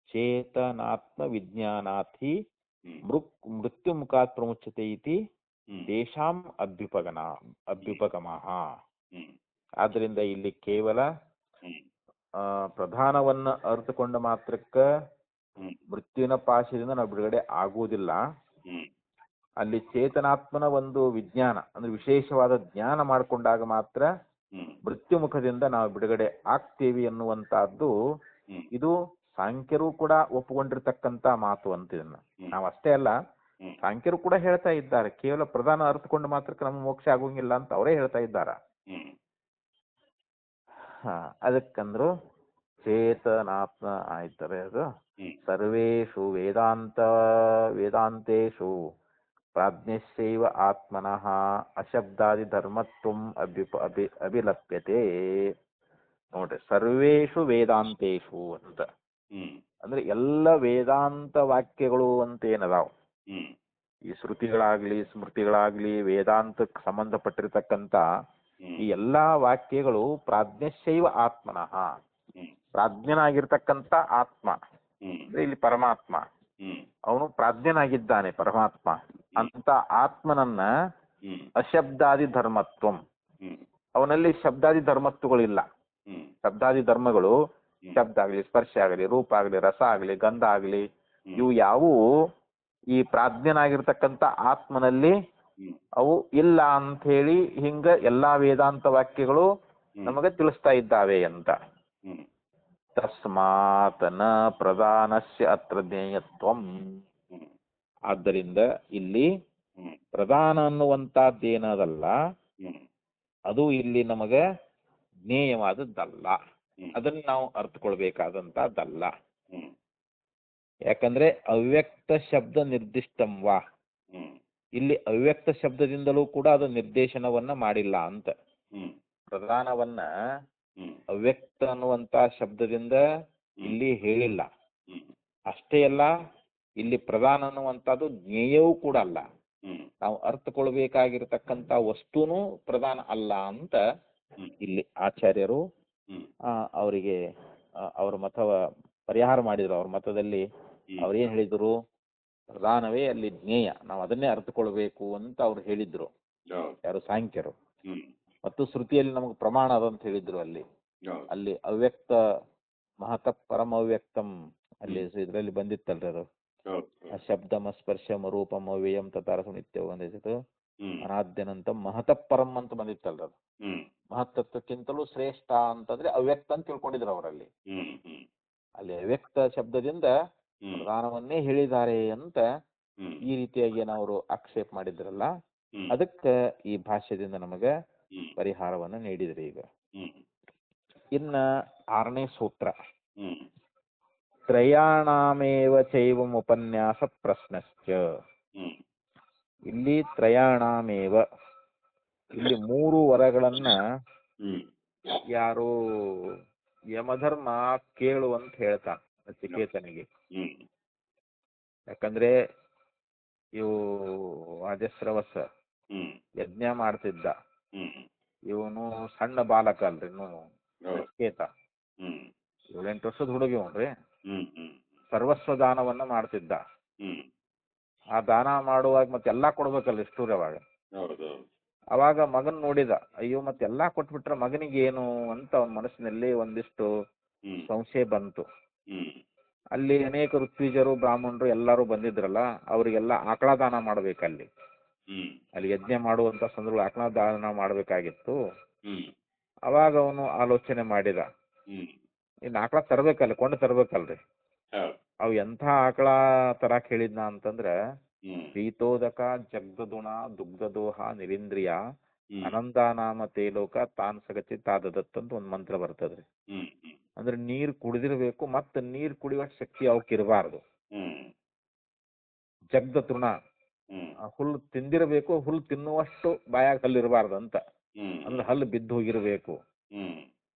ಚೇತನಾತ್ಮ ವಿಜ್ಞಾನಾಥಿ ಹ್ಮ್ ಮೃತ್ಯು ಮುಖಾತ್ ಪ್ರಮುಚ್ಯತೆ ಇತಿ ಹ್ಮ್ ತೇಷಾಂ ಅಭ್ಯುಪಗಮಃ. ಹ್ಮ್ ಆದ್ರಿಂದ ಇಲ್ಲಿ ಕೇವಲ ಹ್ಮ್ ಪ್ರಧಾನವನ್ನ ಅರ್ಥಕೊಂಡ ಮಾತ್ರಕ್ಕ ಹ್ಮ್ ಮೃತ್ಯುವಿನ ಪಾಶದಿಂದ ನಾವು ಬಿಡುಗಡೆ ಆಗುವುದಿಲ್ಲ. ಹ್ಮ್ ಅಲ್ಲಿ ಚೇತನಾತ್ಮನ ಒಂದು ವಿಜ್ಞಾನ ಅಂದ್ರೆ ವಿಶೇಷವಾದ ಜ್ಞಾನ ಮಾಡಿಕೊಂಡಾಗ ಮಾತ್ರ ಹ್ಮ್ ಮೃತ್ಯು ಮುಖದಿಂದ ನಾವು ಬಿಡುಗಡೆ ಆಗ್ತೇವಿ ಅನ್ನುವಂತಹದ್ದು ಹ್ಮ್ ಇದು ಸಾಂಖ್ಯರು ಕೂಡ ಒಪ್ಪುಕೊಂಡಿರ್ತಕ್ಕಂತ ಮಾತು ಅಂತ. ಇದನ್ನ ನಾವು ಅಷ್ಟೇ ಅಲ್ಲ, ಹ್ಮ್ ಸಾಂಖ್ಯರು ಕೂಡ ಹೇಳ್ತಾ ಇದ್ದಾರೆ ಕೇವಲ ಪ್ರಧಾನ ಅರ್ಥಕೊಂಡು ಮಾತ್ರಕ್ಕೆ ನಮ್ಗೆ ಮೋಕ್ಷ ಆಗೋಂಗಿಲ್ಲ ಅಂತ ಅವರೇ ಹೇಳ್ತಾ ಇದ್ದಾರ. ಹ್ಮ್ ಅದಕ್ಕಂದ್ರು ಚೇತನಾತ್ಮ ಆಯ್ತಾರೆ ಅದು. ಹ್ಮ್ ಸರ್ವೇಷು ವೇದಾಂತೇಷು ಪ್ರಾಜ್ಞಸ್ಯೈವ ಆತ್ಮನಃ ಅಶಬ್ದಾದಿ ಧರ್ಮತ್ವಂ ಅಭಿಲಪ್ಯತೆ. ನೋಡ್ರಿ, ಸರ್ವೇಷು ವೇದಾಂತೇಷು ಅಂತ ಹ್ಮ್ ಅಂದ್ರೆ ಎಲ್ಲ ವೇದಾಂತ ವಾಕ್ಯಗಳು ಅಂತ ಏನದಾವ್, ಹ್ಮ್ ಈ ಶ್ರುತಿಗಳಾಗ್ಲಿ ಸ್ಮೃತಿಗಳಾಗ್ಲಿ ವೇದಾಂತಕ್ಕೆ ಸಂಬಂಧಪಟ್ಟಿರ್ತಕ್ಕಂಥ ಈ ಎಲ್ಲಾ ವಾಕ್ಯಗಳು ಪ್ರಾಜ್ಞಶೈವ ಆತ್ಮನಃ, ಪ್ರಾಜ್ಞನಾಗಿರ್ತಕ್ಕಂಥ ಆತ್ಮ ಅಂದ್ರೆ ಇಲ್ಲಿ ಪರಮಾತ್ಮ, ಅವನು ಪ್ರಾಜ್ಞನಾಗಿದ್ದಾನೆ ಪರಮಾತ್ಮ ಅಂತ ಆತ್ಮನನ್ನ ಅಶಬ್ದಾದಿ ಧರ್ಮತ್ವಂ, ಅವನಲ್ಲಿ ಶಬ್ದಾದಿ ಧರ್ಮತ್ವಗಳಿಲ್ಲ. ಶಬ್ದಾದಿ ಧರ್ಮಗಳು ಶಬ್ದ ಆಗಲಿ ಸ್ಪರ್ಶ ಆಗಲಿ ರೂಪ ಆಗಲಿ ರಸ ಆಗಲಿ ಗಂಧ ಆಗಲಿ ಇವು ಯಾವುವು ಈ ಪ್ರಾಜ್ಞನಾಗಿರ್ತಕ್ಕಂಥ ಆತ್ಮನಲ್ಲಿ ಅವು ಇಲ್ಲ ಅಂತ ಹೇಳಿ ಹಿಂಗ ಎಲ್ಲಾ ವೇದಾಂತ ವಾಕ್ಯಗಳು ನಮಗೆ ತಿಳಿಸ್ತಾ ಇದ್ದಾವೆ ಅಂತ. ತಸ್ಮಾತ್ ನ ಪ್ರಧಾನಸ್ಯ ಅತ್ರ ಜ್ಞೇಯತ್ವಂ. ಆದ್ದರಿಂದ ಇಲ್ಲಿ ಪ್ರಧಾನ ಅನ್ನುವಂತದ್ದೇನದಲ್ಲ, ಅದು ಇಲ್ಲಿ ನಮಗೆ ಜ್ಞೇಯವಾದದ್ದಲ್ಲ, ಅದನ್ನ ನಾವು ಅರ್ಥಕೊಳ್ಬೇಕಾದಂತದ್ದಲ್ಲ. ಯಾಕಂದ್ರೆ ಅವ್ಯಕ್ತ ಶಬ್ದ ನಿರ್ದಿಷ್ಟಂವಾ, ಇಲ್ಲಿ ಅವ್ಯಕ್ತ ಶಬ್ದದಿಂದಲೂ ಕೂಡ ಅದು ನಿರ್ದೇಶನವನ್ನ ಮಾಡಿಲ್ಲ ಅಂತ. ಪ್ರಧಾನವನ್ನ ಅವ್ಯಕ್ತ ಅನ್ನುವಂತ ಶಬ್ದದಿಂದ ಇಲ್ಲಿ ಹೇಳಿಲ್ಲ. ಅಷ್ಟೇ ಅಲ್ಲ, ಇಲ್ಲಿ ಪ್ರಧಾನ ಅನ್ನುವಂಥದ್ದು ಜ್ಞೇಯವೂ ಕೂಡ ಅಲ್ಲ. ನಾವು ಅರ್ಥಕೊಳ್ಬೇಕಾಗಿರ್ತಕ್ಕಂಥ ವಸ್ತುನೂ ಪ್ರಧಾನ ಅಲ್ಲ ಅಂತ ಇಲ್ಲಿ ಆಚಾರ್ಯರು ಅವರಿಗೆ ಅವರ ಮತವ ಪರಿಹಾರ ಮಾಡಿದ್ರು. ಅವ್ರ ಮತದಲ್ಲಿ ಅವ್ರೇನ್ ಹೇಳಿದ್ರು, ಪ್ರಧಾನವೇ ಅಲ್ಲಿ ಜ್ಞೇಯ, ನಾವು ಅದನ್ನೇ ಅರ್ಥಕೊಳ್ಬೇಕು ಅಂತ ಅವ್ರು ಹೇಳಿದ್ರು, ಯಾರು? ಸಾಂಖ್ಯರು. ಮತ್ತು ಶ್ರುತಿಯಲ್ಲಿ ನಮಗೆ ಪ್ರಮಾಣ ಅದಂತ ಹೇಳಿದ್ರು. ಅಲ್ಲಿ ಅವ್ಯಕ್ತ ಮಹತಃ ಪರಮ ಅವ್ಯಕ್ತಂ ಅಲ್ಲಿ ಇದರಲ್ಲಿ ಬಂದಿತ್ತಲ್ರಿ ಅದು, ಶಬ್ದಮ ಸ್ಪರ್ಶಮ ರೂಪಂ ಅವ್ಯಯಂ ತತಾರಸ ನಿತ್ಯ ಬಂದಿತ್ತು, ಅನಾದ್ಯನಂತಂ ಮಹತಃ ಪರಂ ಅಂತ ಬಂದಿತ್ತಲ್ರಿ. ಅದು ಮಹತ್ತತ್ವಕ್ಕಿಂತಲೂ ಶ್ರೇಷ್ಠ ಅಂತಂದ್ರೆ ಅವ್ಯಕ್ತ ಅಂತ ತಿಳ್ಕೊಂಡಿದ್ರು ಅವರಲ್ಲಿ. ಅಲ್ಲಿ ಅವ್ಯಕ್ತ ಶಬ್ದದಿಂದ ಪ್ರಧಾನವನ್ನೇ ಹೇಳಿದ್ದಾರೆ ಅಂತ ಈ ರೀತಿಯಾಗಿ ಏನವರು ಆಕ್ಷೇಪ ಮಾಡಿದ್ರಲ್ಲ, ಅದಕ್ಕೆ ಈ ಭಾಷ್ಯದಿಂದ ನಮಗೆ ಪರಿಹಾರವನ್ನ ನೀಡಿದ್ರಿ. ಈಗ ಇನ್ನ 6ನೇ ಸೂತ್ರ, ತ್ರಯಾಣಾಮೇವ ಚೈವಂ ಉಪನ್ಯಾಸ ಪ್ರಶ್ನಶ್ಚ. ಹ್ಮ್ ಇಲ್ಲಿ ತ್ರಯಾಣಾಮೇವ, ಇಲ್ಲಿ 3 ವರಗಳನ್ನ ಹ್ಮ್ ಯಾರು ಯಮಧರ್ಮ ಕೇಳು ಅಂತ ಹೇಳ್ತಾನ ನಚಿಕೇತನಿಗೆ. ಹ್ಮ್ ಯಾಕಂದ್ರೆ ಇವು ಅಜಸ್ರವಸ ಹ್ಮ್ ಯಜ್ಞ ಮಾಡ್ತಿದ್ದ, ಹ್ಮ್ ಇವನು ಸಣ್ಣ ಬಾಲಕ ಅಲ್ರಿ ಇನ್ನು ಹೌದು. ನಚಿಕೇತ, ಹ್ಮ್ 7-8 ವರ್ಷದ ಹುಡುಗಿ ಅವನ್ರಿ. ಹ್ಮ್ ಹ್ಮ್ ಸರ್ವಸ್ವ ದಾನವನ್ನ ಮಾಡ್ತಿದ್ದ. ಹ್ಮ್ ಆ ದಾನ ಮಾಡುವಾಗ ಮತ್ತೆಲ್ಲಾ ಕೊಡ್ಬೇಕಲ್ಲ ಇಷ್ಟೂರ ಅವಾಗ. ಹೌದು. ಅವಾಗ ಮಗನ್ ನೋಡಿದ, ಅಯ್ಯೋ ಮತ್ತೆಲ್ಲಾ ಕೊಟ್ಬಿಟ್ರೆ ಮಗನಿಗೆ ಏನು ಅಂತ ಅವನ ಮನಸ್ಸಿನಲ್ಲಿ ಒಂದಿಷ್ಟು ಹ್ಮ್ ಸಂಶಯ ಬಂತು. ಹ್ಮ್ ಅಲ್ಲಿ ಅನೇಕ ಋತ್ವಿಜರು ಬ್ರಾಹ್ಮಣರು ಎಲ್ಲರೂ ಬಂದಿದ್ರಲ್ಲ, ಅವರಿಗೆಲ್ಲ ಆಕಳ ದಾನ ಮಾಡ್ಬೇಕಲ್ಲಿ. ಹ್ಮ್ ಅಲ್ಲಿ ಯಜ್ಞ ಮಾಡುವಂತ ಸಂದರ್ಭ ಆಕಳ ದಾನ ಮಾಡ್ಬೇಕಾಗಿತ್ತು. ಹ್ಮ್ ಅವಾಗ ಅವನು ಆಲೋಚನೆ ಮಾಡಿದ, ಹ್ಮ್ ಇನ್ನು ಆಕಳ ತರ್ಬೇಕಲ್ಲ, ಕೊಂಡು ತರ್ಬೇಕಲ್ರಿ. ಹೌದು. ಅವು ಎಂಥ ಆಕಳ ತರಾಕ್ ಹೇಳಿದ್ನ ಅಂತಂದ್ರ, ಹ್ಮ್ ಪೀತೋದಕ ಜಗ್ದದುಣ ದುಗ್ಧದೋಹ ನಿರೀಂದ್ರಿಯ ಹ್ಮ್ ಅನಂತಾನಾಮ ತೇಲೋಕ ತಾನ್ ಸಗತಿ ತಾದದತ್ ಅಂತ ಒಂದು ಮಂತ್ರ ಬರ್ತದ್ರಿ. ಹ್ಮ್ ಹ್ಮ್ ಅಂದ್ರೆ ನೀರು ಕುಡಿದಿರ್ಬೇಕು, ಮತ್ತೆ ನೀರು ಕುಡಿಯುವ ಶಕ್ತಿ ಅವಕ್ಕಿರಬಾರ್ದು. ಹ್ಮ್ ಜಗ್ದ ತೃಣ, ಹ್ಮ್ ಹುಲ್ಲು ತಿಂದಿರಬೇಕು, ಹುಲ್ಲು ತಿನ್ನುವಷ್ಟು ಬಾಯಾಗ ಹಲ್ಲು ಇರಬಾರ್ದು ಅಂತ, ಹ್ಮ್ ಅಂದ್ರೆ ಹಲ್ಲು ಬಿದ್ದು ಹೋಗಿರ್ಬೇಕು. ಹ್ಮ್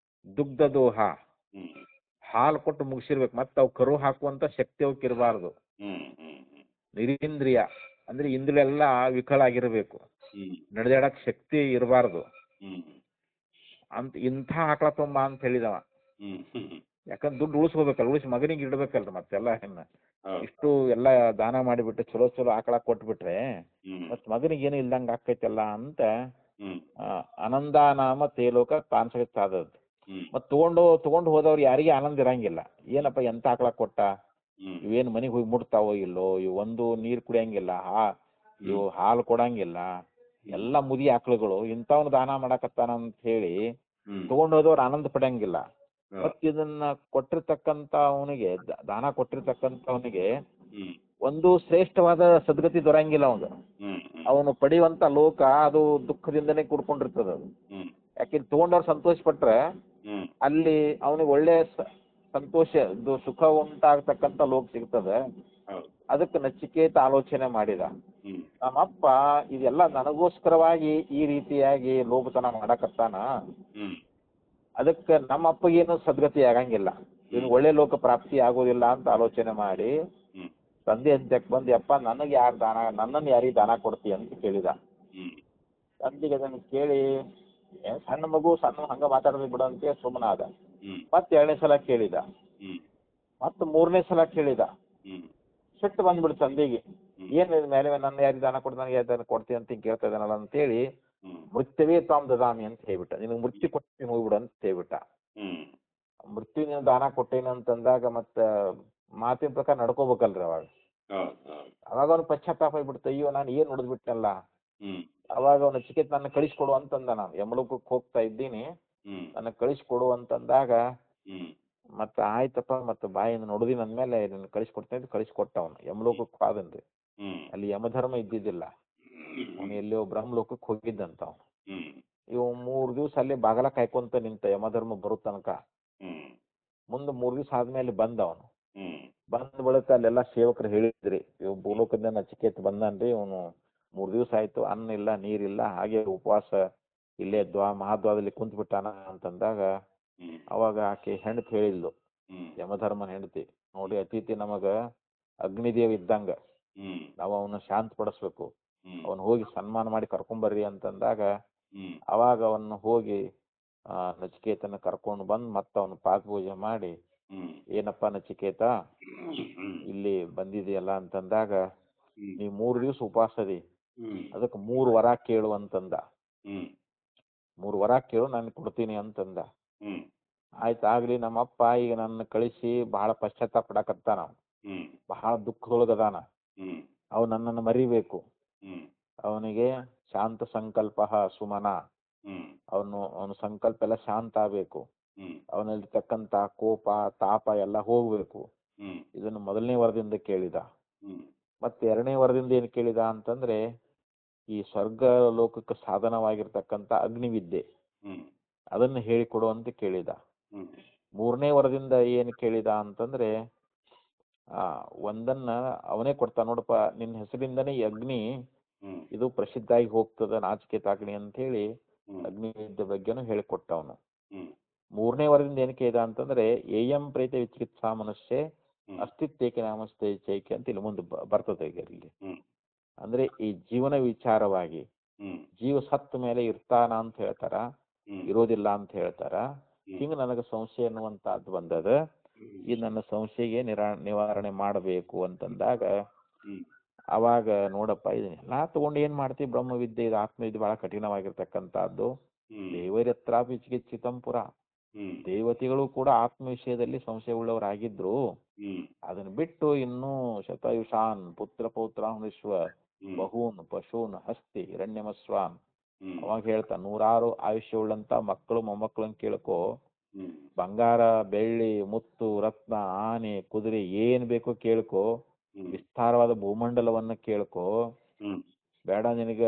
ದುಗ್ಧ ದೋಹ, ಹ್ಮ್ ಹಾಲು ಕೊಟ್ಟು ಮುಗಿಸಿರ್ಬೇಕು, ಮತ್ತೆ ಅವು ಕರು ಹಾಕುವಂತ ಶಕ್ತಿ ಅವಕ್ಕಿರಬಾರ್ದು. ಹ್ಮ್ ಹ್ಮ್ ನಿರೀಂದ್ರಿಯ ಅಂದ್ರೆ ಇಂದ್ರಿಯೆಲ್ಲ ವಿಕಲ ಆಗಿರಬೇಕು, ಹ್ಮ್ ನಡೆದಾಡಕ್ ಶಕ್ತಿ ಇರಬಾರ್ದು ಹ್ಮ್ ಅಂತ. ಇಂಥ ಆಕಳ ತೊಂಬ ಅಂತ ಹೇಳಿದವ. ಹ್ಮ್ ಹ್ಮ್ ಯಾಕಂದ್ರೆ ದುಡ್ಡು ಉಳಿಸ್ಕೋಬೇಕಲ್ಲ, ಉಳಿಸಿ ಮಗನಿಗೆ ಇಡ್ಬೇಕಲ್ರಿ ಮತ್ತೆಲ್ಲ. ಹೆಣ್ಣ ಹೌದು. ಇಷ್ಟು ಎಲ್ಲ ದಾನ ಮಾಡಿಬಿಟ್ಟು ಚಲೋ ಚಲೋ ಆಕಳ ಕೊಟ್ಬಿಟ್ರೆ ಹ್ಮ್ ಮತ್ ಮಗನಿಗೆ ಏನು ಇಲ್ದಂಗ ಆಕೈತಲ್ಲ ಅಂತ ಹ್ಮ್ ಆನಂದಾನಾಮ ತೇಲೋಕ ತಾನ್ಸಗತ್ತಾದದ್ದು. ಹ್ಮ್ ಮತ್ ತಗೊಂಡು ಹೋದವ್ರು ಯಾರಿಗೆ ಆನಂದ ಇರಂಗಿಲ್ಲ. ಏನಪ್ಪ ಎಂತ ಆಕಳ ಕೊಟ್ಟ, ಹ್ಮ್ ಇವೇನು ಮನೆಗೆ ಹೋಗಿ ಮುಟ್ತಾವೋ ಇಲ್ಲೋ, ಇವು ಒಂದು ನೀರು ಕುಡಿಯಂಗಿಲ್ಲ, ಇವು ಹಾಲು ಕೊಡಂಗಿಲ್ಲ, ಎಲ್ಲ ಮುದಿ ಆಕಳುಗಳು, ಇಂಥವ್ನು ದಾನ ಮಾಡಕತ್ತಾನ ಅಂತ ಹೇಳಿ ಹ್ಮ್ ತಗೊಂಡು ಹೋದವ್ರು ಆನಂದ ಪಡಂಗಿಲ್ಲ. ಹೌದು. ಮತ್ ಇದನ್ನ ಕೊಟ್ಟಿರ್ತಕ್ಕಂತ ಅವನಿಗೆ, ದಾನ ಕೊಟ್ಟಿರ್ತಕ್ಕಂತ ಅವನಿಗೆ ಹ್ಮ್ ಒಂದು ಶ್ರೇಷ್ಠವಾದ ಸದ್ಗತಿ ದೊರಂಗಿಲ್ಲ ಅವನು. ಹ್ಮ್ ಅವನು ಪಡೆಯುವಂತ ಲೋಕ ಅದು ದುಃಖದಿಂದನೇ ಕೂಡ್ಕೊಂಡಿರ್ತದ ಅದು. ಹ್ಮ್ ಯಾಕೆ ತಗೊಂಡವ್ರು ಸಂತೋಷ ಪಟ್ರೆ ಹ್ಮ್ ಅಲ್ಲಿ ಅವನಿಗೆ ಒಳ್ಳೆ ಸಂತೋಷ, ಸುಖ ಉಂಟಾಗ್ತಕ್ಕಂಥ ಲೋಕ ಸಿಗ್ತದೆ. ಹೌದು. ಅದಕ್ಕೆ ನಚಿಕೇತ ಆಲೋಚನೆ ಮಾಡಿದ, ಹ್ಮ್ ನಮ್ಮಪ್ಪ ಇದೆಲ್ಲ ನನಗೋಸ್ಕರವಾಗಿ ಈ ರೀತಿಯಾಗಿ ಲೋಭತನ ಮಾಡಕತ್ತಾನ, ಹ್ಮ್ ಅದಕ್ಕೆ ನಮ್ಮ ಅಪ್ಪಗೇನು ಸದ್ಗತಿ ಆಗಂಗಿಲ್ಲ, ಇವನು ಒಳ್ಳೆ ಲೋಕ ಪ್ರಾಪ್ತಿ ಆಗೋದಿಲ್ಲ ಅಂತ ಆಲೋಚನೆ ಮಾಡಿ ಹ್ಮ್ ತಂದೆ ಅಂತ್ಯಕ್ಕೆ ಬಂದು, ಯಪ್ಪ ನನಗೆ ಯಾರು ದಾನ, ನನ್ನನ್ನು ಯಾರಿಗೆ ದಾನ ಕೊಡ್ತೀಯ ಅಂತ ಕೇಳಿದ. ಹ್ಮ್ ತಂದೆಗೆ ಅದನ್ನು ಕೇಳಿ, ಸಣ್ಣ ಮಗು ಸಣ್ಣ ಹಂಗ ಮಾತಾಡೋದು ಬಿಡು ಅಂತ ಸುಮ್ಮನಾದ. ಹ್ಮ್ ಮತ್ತೆ 2ನೇ ಸಲ ಕೇಳಿದ, ಹ್ಮ್ ಮತ್ತೆ 3ನೇ ಸಲ ಕೇಳಿದ. ಹ್ಮ್ ಸಿಟ್ಟು ಬಂದ್ಬಿಡು ತಂದೆಗೆ, ಏನ್ ಮೇಲೆ ನನ್ನ ಯಾರಿಗೆ ದಾನ ಕೊಡ್ತಾನೆ, ನನಗೆ ಯಾರು ದಾನ ಕೊಡ್ತೀಯ ಅಂತ ಕೇಳ್ತಾ ಇದ್ದಾನಲ್ಲ ಅಂತೇಳಿ, ಹ್ಮ್ ಮೃತ್ಯವೇ ತಾಮ್ ದದಾಮಿ ಅಂತ ಹೇಳ್ಬಿಟ್ಟ, ನಿನಗೆ ಮೃತ್ಯು ಕೊಟ್ಟು ಹೋಗ್ಬಿಡು ಅಂತ ಹೇಳ್ಬಿಟ್ಟ. ಹ್ಮ್ ಮೃತ್ಯು ನೀನು ದಾನ ಕೊಟ್ಟೇನು ಅಂತಂದಾಗ ಮತ್ತೆ ಮಾತಿನ ಪ್ರಕಾರ ನಡ್ಕೋಬೇಕಲ್ರಿ ಅವಾಗ. ಹೌದು ಹೌದು. ಅವಾಗ ಅವ್ನು ಪಶ್ಚಾತ್ತಾಪ ಆಗ್ಬಿಡ್ತು, ಅಯ್ಯೋ ನಾನು ಏನು ನೋಡಿದ್ಬಿಟ್ಟನಲ್ಲ. ಹ್ಮ್ ಅವಾಗ ಅವನು ಚಿಕಿತ್ ನನ್ನ ಕಳಿಸ್ಕೊಡು ಅಂತಂದ. ನಾನು ಯಮಲೋಕಕ್ಕೆ ಹೋಗ್ತಾ ಇದ್ದೀನಿ, ಹ್ಮ್ ನನ್ನ ಕಳಿಸ್ಕೊಡು ಅಂತಂದಾಗ, ಹ್ಮ್ ಮತ್ತೆ ಆಯ್ತಪ್ಪ, ಮತ್ತೆ ಬಾಯಿಂದ ನೋಡಿದಿ ಅಂದ್ಮೇಲೆ ನಿನ್ನ ಕಳಿಸ್ಕೊಡ್ತೇನೆ ಅಂತ ಕಳಿಸ್ಕೊಟ್ಟ. ಅವನು ಯಮಲೋಕಕ್ಕೆ ಹೋದನ್ರಿ. ಹ್ಮ್ ಅಲ್ಲಿ ಯಮಧರ್ಮ ಇದ್ದಿದ್ದಿಲ್ಲ, ಅವನು ಎಲ್ಲಿಯೋ ಬ್ರಹ್ಮಲೋಕಕ್ಕೆ ಹೋಗಿದ್ದಂತ ಅವನು. ಹ್ಮ್ ಇವು 3 ದಿವಸ ಅಲ್ಲಿ ಬಾಗಲ ಕಾಯ್ಕೊಂತ ನಿಂತ ಯಮಧರ್ಮ ಬರೋ ತನಕ. ಹ್ಮ್ ಮುಂದೆ 3 ದಿವಸ ಆದ್ಮೇಲೆ ಬಂದ ಅವನು. ಹ್ಮ್ ಬಂದ ಬಳಿಕ ಅಲ್ಲೆಲ್ಲ ಸೇವಕರು ಹೇಳಿದ್ರಿ, ಇವ್ ಭೂಲೋಕದಿಂದ ನಚಿಕೇತ ಬಂದನ್ರಿ, ಇವನು 3 ದಿವಸ ಆಯ್ತು, ಅನ್ನ ಇಲ್ಲ ನೀರಿಲ್ಲ, ಹಾಗೆ ಉಪವಾಸ ಇಲ್ಲೇ ಮಹಾದ್ವಾರದಲ್ಲಿ ಕುಂತ್ ಬಿಟ್ಟಾನ ಅಂತಂದಾಗ, ಹ್ಮ್ ಅವಾಗ ಆಕೆ ಹೆಂಡತಿ ಹೇಳಿದ್ಲು, ಹ್ಮ್ ಯಮಧರ್ಮನ ಹೆಂಡತಿ, ನೋಡಿ ಅತಿಥಿ ನಮಗ ಅಗ್ನಿದೇವ್ ಇದ್ದಂಗ, ಹ್ಮ್ ನಾವು ಅವನ್ನ ಶಾಂತ ಪಡಿಸ್ಬೇಕು, ಹ್ಮ್ ಅವನ್ ಹೋಗಿ ಸನ್ಮಾನ ಮಾಡಿ ಕರ್ಕೊಂಬರ್ರಿ ಅಂತಂದಾಗ, ಹ್ಮ್ ಅವಾಗ ಅವನ್ನ ಹೋಗಿ ನಚಿಕೇತನ ಕರ್ಕೊಂಡು ಬಂದು ಮತ್ತೆ ಅವನು ಪಾದಪೂಜೆ ಮಾಡಿ, ಹ್ಮ್ ಏನಪ್ಪ ನಚಿಕೇತ ಇಲ್ಲಿ ಬಂದಿದೆಯಲ್ಲ ಅಂತಂದಾಗ, ಹ್ಮ್ ನೀ 3 ದಿವಸ ಉಪವಾಸದಿ, ಹ್ಮ್ ಅದಕ್ಕೆ 3 ವರ ಕೇಳು ಅಂತಂದ. ಹ್ಮ್ 3 ವರ ಕೇಳು ನಾನು ಕೊಡ್ತೀನಿ ಅಂತಂದ. ಹ್ಮ್ ಆಯ್ತಾಗ್ಲಿ, ನಮ್ಮಪ್ಪ ಈಗ ನನ್ನ ಕಳಿಸಿ ಬಹಳ ಪಶ್ಚಾತ್ತಾಪ ಪಡಕತ್ತಾನ, ಹ್ಮ್ ಬಹಳ ದುಃಖದೊಳಗದಾನ, ಹ್ಮ್ ಅವ್ ನನ್ನನ್ನು ಮರಿಬೇಕು, ಹ್ಮ್ ಅವನಿಗೆ ಶಾಂತ ಸಂಕಲ್ಪ ಸುಮನ, ಹ್ಮ್ ಅವನ ಸಂಕಲ್ಪ ಎಲ್ಲ ಶಾಂತ ಆಗ್ಬೇಕು, ಹ್ಮ್ ಅವನಲ್ಲಿರ್ತಕ್ಕಂಥ ಕೋಪ ತಾಪ ಎಲ್ಲ ಹೋಗ್ಬೇಕು. ಹ್ಮ್ ಇದನ್ನು 1ನೇ ವರದಿಂದ ಕೇಳಿದ. ಹ್ಮ್ ಮತ್ತೆ 2ನೇ ವರದಿಂದ ಏನು ಕೇಳಿದ ಅಂತಂದ್ರೆ, ಈ ಸ್ವರ್ಗ ಲೋಕಕ್ಕೆ ಸಾಧನವಾಗಿರ್ತಕ್ಕಂಥ ಅಗ್ನಿವಿದ್ಯೆ ಹ್ಮ್ ಅದನ್ನು ಹೇಳಿಕೊಡು ಅಂತ ಕೇಳಿದ. ಹ್ಮ್ 3ನೇ ವರದಿಂದ ಏನು ಕೇಳಿದ ಅಂತಂದ್ರೆ, ಆ ಒಂದನ್ನ ಅವನೇ ಕೊಡ್ತಾನ, ನೋಡಪ್ಪ ನಿನ್ನ ಹೆಸರಿಂದನೇ ಈ ಅಗ್ನಿ ಹ್ಮ್ ಇದು ಪ್ರಸಿದ್ಧ ಆಗಿ ಹೋಗ್ತದ, ನಾಚಿಕೆ ತಾಗ್ನಿ ಅಂತ ಹೇಳಿ ಹ್ಮ್ ಅಗ್ನಿ ವಿದ್ಯೆ ಬಗ್ಗೆನೂ ಹೇಳಿಕೊಟ್ಟ ಅವನು. ಹ್ಮ್ ಮೂರನೇ ವರದಿಂದ ಏನಕ್ಕೆ ಇದೆ ಅಂತಂದ್ರೆ ಏಯಂ ಪ್ರೇತ ವಿಚಿಕಿತ್ಸಾ ಮನುಷ್ಯ ಹ್ಮ್ ಅಸ್ತಿತ್ವಕ್ಕೆ ನಾಮಸ್ತೆ ಚೈಕೆ ಅಂತ ಇಲ್ಲಿ ಮುಂದೆ ಬರ್ತದೆ ಈಗ ಇಲ್ಲಿ. ಹ್ಮ್ ಅಂದ್ರೆ ಈ ಜೀವನ ವಿಚಾರವಾಗಿ ಹ್ಮ್ ಜೀವ ಸತ್ತ ಮೇಲೆ ಇರ್ತಾನ ಅಂತ ಹೇಳ್ತಾರ, ಹ್ಮ್ ಇರೋದಿಲ್ಲ ಅಂತ ಹೇಳ್ತಾರ. ಹ್ಮ್ ಹಿಂಗ ನನಗೆ ಸಂಶಯ ಅನ್ನುವಂತಹದ್ದು ಬಂದದ, ಈ ನನ್ನ ಸಂಶಯಗೆ ನಿವಾರಣೆ ಮಾಡಬೇಕು ಅಂತಂದಾಗ ಹ್ಮ್ ಅವಾಗ ನೋಡಪ್ಪ ಇದನ್ನೆಲ್ಲ ತಗೊಂಡು ಏನ್ ಮಾಡ್ತೀವಿ, ಬ್ರಹ್ಮವಿದ್ಯೆ ಇದು ಆತ್ಮವಿದ್ಯೆ ಬಹಳ ಕಠಿಣವಾಗಿರ್ತಕ್ಕಂಥದ್ದು. ಹ್ಮ್ ದೇವರತ್ರಾಪಿ ಚಿಕಿತ್ಸಿತಂ ಪುರ, ಹ್ಮ್ ದೇವತೆಗಳು ಕೂಡ ಆತ್ಮ ವಿಷಯದಲ್ಲಿ ಸಂಶಯ ಉಳ್ಳವರಾಗಿದ್ರು. ಹ್ಮ್ ಅದನ್ನ ಬಿಟ್ಟು ಇನ್ನೂ ಶತಾಯುಷಾನ್ ಪುತ್ರ ಪೌತ್ರಾನ್ ವಿಶ್ವ ಹ್ಮ್ ಬಹೂನ್ ಪಶೂನ್ ಹಸ್ತಿ ಹಿರಣ್ಯಮಸ್ವಾನ್. ಹ್ಮ್ ಅವಾಗ ಹೇಳ್ತಾ ನೂರಾರು ಆಯುಷ್ಯ ಉಳ್ಳಂತ ಮಕ್ಕಳು ಮೊಮ್ಮಕ್ಕಳನ್ನ ಕೇಳ್ಕೊ, ಹ್ಮ್ ಬಂಗಾರ ಬೆಳ್ಳಿ ಮುತ್ತು ರತ್ನ ಆನೆ ಕುದುರೆ ಏನ್ ಬೇಕೋ ಕೇಳ್ಕೊ, ಹ್ಮ್ ವಿಸ್ತಾರವಾದ ಭೂಮಂಡಲವನ್ನ ಕೇಳ್ಕೊ, ಹ್ಮ್ ಬೇಡ ನಿನಗ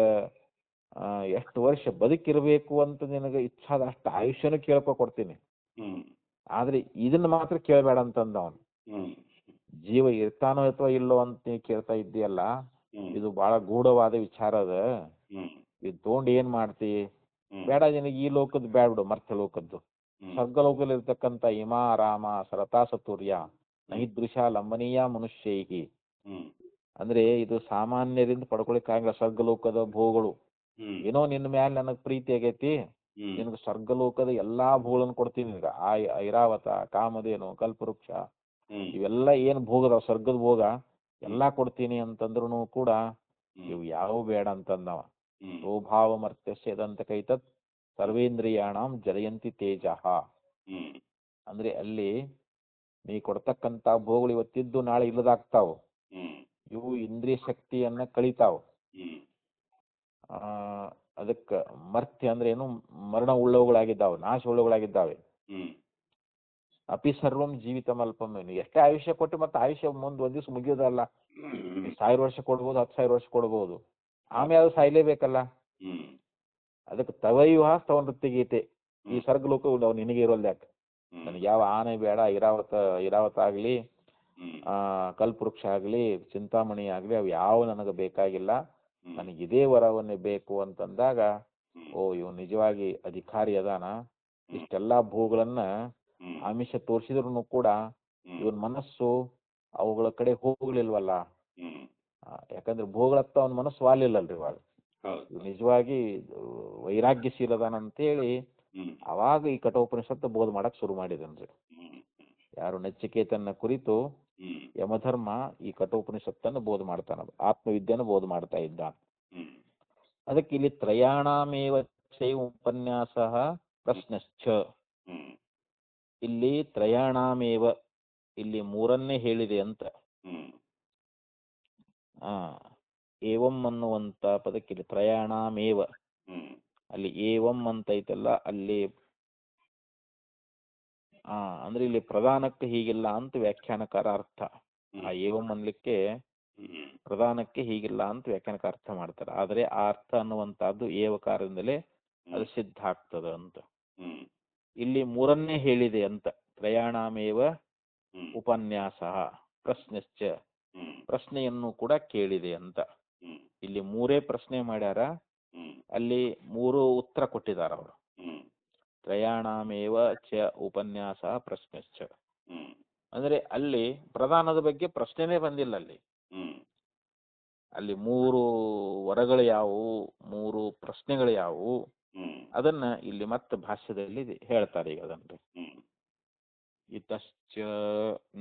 ಎಷ್ಟು ವರ್ಷ ಬದುಕಿರ್ಬೇಕು ಅಂತ ನಿನಗೆ ಇಚ್ಛಾದ ಅಷ್ಟು ಆಯುಷ್ಯನೂ ಕೇಳ್ಕೊ ಕೊಡ್ತೀನಿ, ಹ್ಮ್ ಆದ್ರೆ ಇದನ್ನ ಮಾತ್ರ ಕೇಳಬೇಡ ಅಂತಂದ ಅವನು. ಹ್ಮ್ ಜೀವ ಇರ್ತಾನೋ ಅಥವಾ ಇಲ್ಲೋ ಅಂತ ನೀ ಕೇಳ್ತಾ ಇದ್ದೀಯಲ್ಲ, ಹ್ಮ್ ಇದು ಬಹಳ ಗೂಢವಾದ ವಿಚಾರ ಅದ, ಹ್ಮ್ ಇದು ತಗೊಂಡು ಏನ್ ಮಾಡ್ತಿ, ಹ್ಮ್ ಬೇಡ ನಿನಗೆ ಈ ಲೋಕದ್ದು ಬೇಡ ಬಿಡು, ಮರ್ತ್ಯ ಲೋಕದ್ದು. ಹ್ಮ್ ಸ್ವರ್ಗಲೋಕದಲ್ಲಿ ಇರ್ತಕ್ಕಂಥ ಇಮಾ ರಾಮ ಸರತಾ ಸತುರ್ಯ ನೈದೃಶ ಲಂಬನೀಯ ಮನುಷ್ಯೈಹಿ, ಹ್ಮ್ ಅಂದ್ರೆ ಇದು ಸಾಮಾನ್ಯರಿಂದ ಪಡ್ಕೊಳಿಕ್ಕಾಗಲ್ಲ ಸ್ವರ್ಗಲೋಕದ ಭೋಗಗಳು. ಹ್ಮ್ ಏನೋ ನಿನ್ನ ಮ್ಯಾಲ ನನಗ್ ಪ್ರೀತಿ ಆಗೈತಿ, ಹ್ಮ್ ನಿನಗೆ ಸ್ವರ್ಗಲೋಕದ ಎಲ್ಲಾ ಭೋಗಗಳನ್ನು ಕೊಡ್ತೀನಿ, ನಿನಗ ಐರಾವತ ಕಾಮಧೇನು ಕಲ್ಪವೃಕ್ಷ ಹ್ಮ್ ಇವೆಲ್ಲ ಏನ್ ಭೋಗದ ಸ್ವರ್ಗದ ಭೋಗ ಎಲ್ಲಾ ಕೊಡ್ತೀನಿ ಅಂತಂದ್ರೂ ಕೂಡ ಇವು ಯಾವ ಬೇಡ ಅಂತಂದವ. ಹ್ಮ್ ಸ್ವಭಾವ ಮರ್ತ್ಯಸ್ಯ ಯದಂತ ಕೈತತ್ ಸರ್ವೇಂದ್ರಿಯಾಣಂ ಜಲಯಂತಿ ತೇಜಃ. ಹ್ಮ್ ಅಂದ್ರೆ ಅಲ್ಲಿ ನೀ ಕೊಡ್ತಕ್ಕಂತ ಭೋಗಗಳು ಇವತ್ತಿದ್ದು ನಾಳೆ ಇಲ್ಲದಾಗ್ತಾವ, ಹ್ಮ್ ಇವು ಇಂದ್ರಿಯ ಶಕ್ತಿಯನ್ನ ಕಳಿತಾವ. ಹ್ಮ್ ಆ ಅದಕ್ಕ ಮರ್ತ್ಯ ಅಂದ್ರೆ ಏನು, ಮರಣ ಉಳ್ಳವುಗಳಾಗಿದ್ದಾವೆ, ನಾಶ ಉಳ್ಳವುಗಳಾಗಿದ್ದಾವೆ. ಹ್ಮ್ ಅಪಿ ಸರ್ವಂ ಜೀವಿತಮಲ್ಪಂ, ಎಷ್ಟೇ ಆಯುಷ್ಯ ಕೊಟ್ಟು ಮತ್ತೆ ಆಯುಷ್ಯ ಮುಂದ್ ಒಂದ್ ದಿವ್ಸ ಮುಗಿಯೋದಲ್ಲ. ಹ್ಮ್ 1000 ವರ್ಷ ಕೊಡ್ಬೋದು, 10,000 ವರ್ಷ ಕೊಡ್ಬೋದು, ಆಮೇಲೆ ಅದು ಸಾಯ್ಲೇಬೇಕಲ್ಲ. ಹ್ಮ್ ಅದಕ್ಕೆ ತವಯುಹ ಸ್ತವ ನೃತ್ಯಗೀತೆ, ಈ ಸ್ವರ್ಗಲೋಕ ನಾವು ನಿನಗೆ ಇರೋಲ್ಲ ಯಾಕೆ, ನನಗೆ ಯಾವ ಆನೆ ಬೇಡ, ಐರಾವತ ಆಗ್ಲಿ ಕಲ್ಪವೃಕ್ಷ ಆಗ್ಲಿ ಚಿಂತಾಮಣಿ ಆಗ್ಲಿ ಅವು ಯಾವ ನನಗೆ ಬೇಕಾಗಿಲ್ಲ, ನನಗೆ ಇದೇ ವರವನ್ನೇ ಬೇಕು ಅಂತಂದಾಗ, ಓ ಇವ್ ನಿಜವಾಗಿ ಅಧಿಕಾರಿ ಅದಾನ, ಇಷ್ಟೆಲ್ಲಾ ಭೂಗಳನ್ನ ಆಮಿಷ ತೋರಿಸಿದ್ರು ಕೂಡ ಇವನ್ ಮನಸ್ಸು ಅವುಗಳ ಕಡೆ ಹೋಗ್ಲಿಲ್ವಲ್ಲ, ಯಾಕಂದ್ರೆ ಭೋಗಳತ್ತ ಅವನ ಮನಸ್ಸು ವಾಲಿಲ್ಲಲ್ರಿ ಇವಾಗ, ನಿಜವಾಗಿ ವೈರಾಗ್ಯಶೀಲದಾನ ಅಂತೇಳಿ ಅವಾಗ ಈ ಕಠೋಪನಿಷತ್ತು ಬೋಧ ಮಾಡಕ್ ಶುರು ಮಾಡಿದನ್ರಿ. ಯಾರು ನಚಿಕೇತನ ಕುರಿತು ಯಮಧರ್ಮ ಈ ಕಠೋಪನಿಷತ್ತನ್ನು ಬೋಧ ಮಾಡ್ತಾನ, ಆತ್ಮವಿದ್ಯೆಯನ್ನು ಬೋಧ ಮಾಡ್ತಾ ಇದ್ದ. ಅದಕ್ಕೆ ಇಲ್ಲಿ ತ್ರಯಾಣಾಮೇವ ಚೈವ ಉಪನ್ಯಾಸ ಪ್ರಶ್ನಶ್ಚ, ಇಲ್ಲಿ ತ್ರಯಾಣಾಮೇವ ಇಲ್ಲಿ ಮೂರನ್ನೇ ಹೇಳಿದೆ ಅಂತ. ಏವಂ ಅನ್ನುವಂತ ಪದಕ್ಕೆ ಇಲ್ಲಿ ತ್ರಯಾಣಾಮೇವ, ಅಲ್ಲಿ ಏವಂ ಅಂತ ಐತಲ್ಲ ಅಲ್ಲಿ ಅಂದ್ರೆ ಇಲ್ಲಿ ಪ್ರಧಾನಕ್ಕೆ ಹೀಗಿಲ್ಲ ಅಂತ ವ್ಯಾಖ್ಯಾನಕಾರ ಅರ್ಥ. ಆ ಏವಂ ಅನ್ಲಿಕ್ಕೆ ಪ್ರಧಾನಕ್ಕೆ ಹೀಗಿಲ್ಲ ಅಂತ ವ್ಯಾಖ್ಯಾನಕಾರ ಅರ್ಥ ಮಾಡ್ತಾರೆ. ಆದ್ರೆ ಆ ಅರ್ಥ ಅನ್ನುವಂತಹದ್ದು ಏವಕಾರದಿಂದಲೇ ಅದು ಸಿದ್ಧ ಆಗ್ತದ ಅಂತ. ಇಲ್ಲಿ ಮೂರನ್ನೇ ಹೇಳಿದೆ ಅಂತ, ತ್ರಯಾಣಾಮೇವ ಉಪನ್ಯಾಸ ಪ್ರಶ್ನೆಶ್ಚ, ಪ್ರಶ್ನೆಯನ್ನು ಕೂಡ ಕೇಳಿದೆ ಅಂತ. ಇಲ್ಲಿ ಮೂರೇ ಪ್ರಶ್ನೆ ಮಾಡ್ಯಾರ, ಅಲ್ಲಿ ಮೂರು ಉತ್ತರ ಕೊಟ್ಟಿದ್ದಾರೆ ಅವರು. ತ್ರಯಾಣಾಮೇವ ಚ ಉಪನ್ಯಾಸ ಪ್ರಶ್ನೆಶ್ಚ ಅಂದ್ರೆ ಅಲ್ಲಿ ಪ್ರಧಾನದ ಬಗ್ಗೆ ಪ್ರಶ್ನೆನೇ ಬಂದಿಲ್ಲ. ಅಲ್ಲಿ ಮೂರು ವರಗಳು ಯಾವುವು, ಮೂರು ಪ್ರಶ್ನೆಗಳು ಯಾವುವು, ಅದನ್ನ ಇಲ್ಲಿ ಮತ್ತೆ ಭಾಷ್ಯದಲ್ಲಿ ಹೇಳ್ತಾರೆ. ಈಗ ಅದನ್ರಿ ಇತಶ್ಚ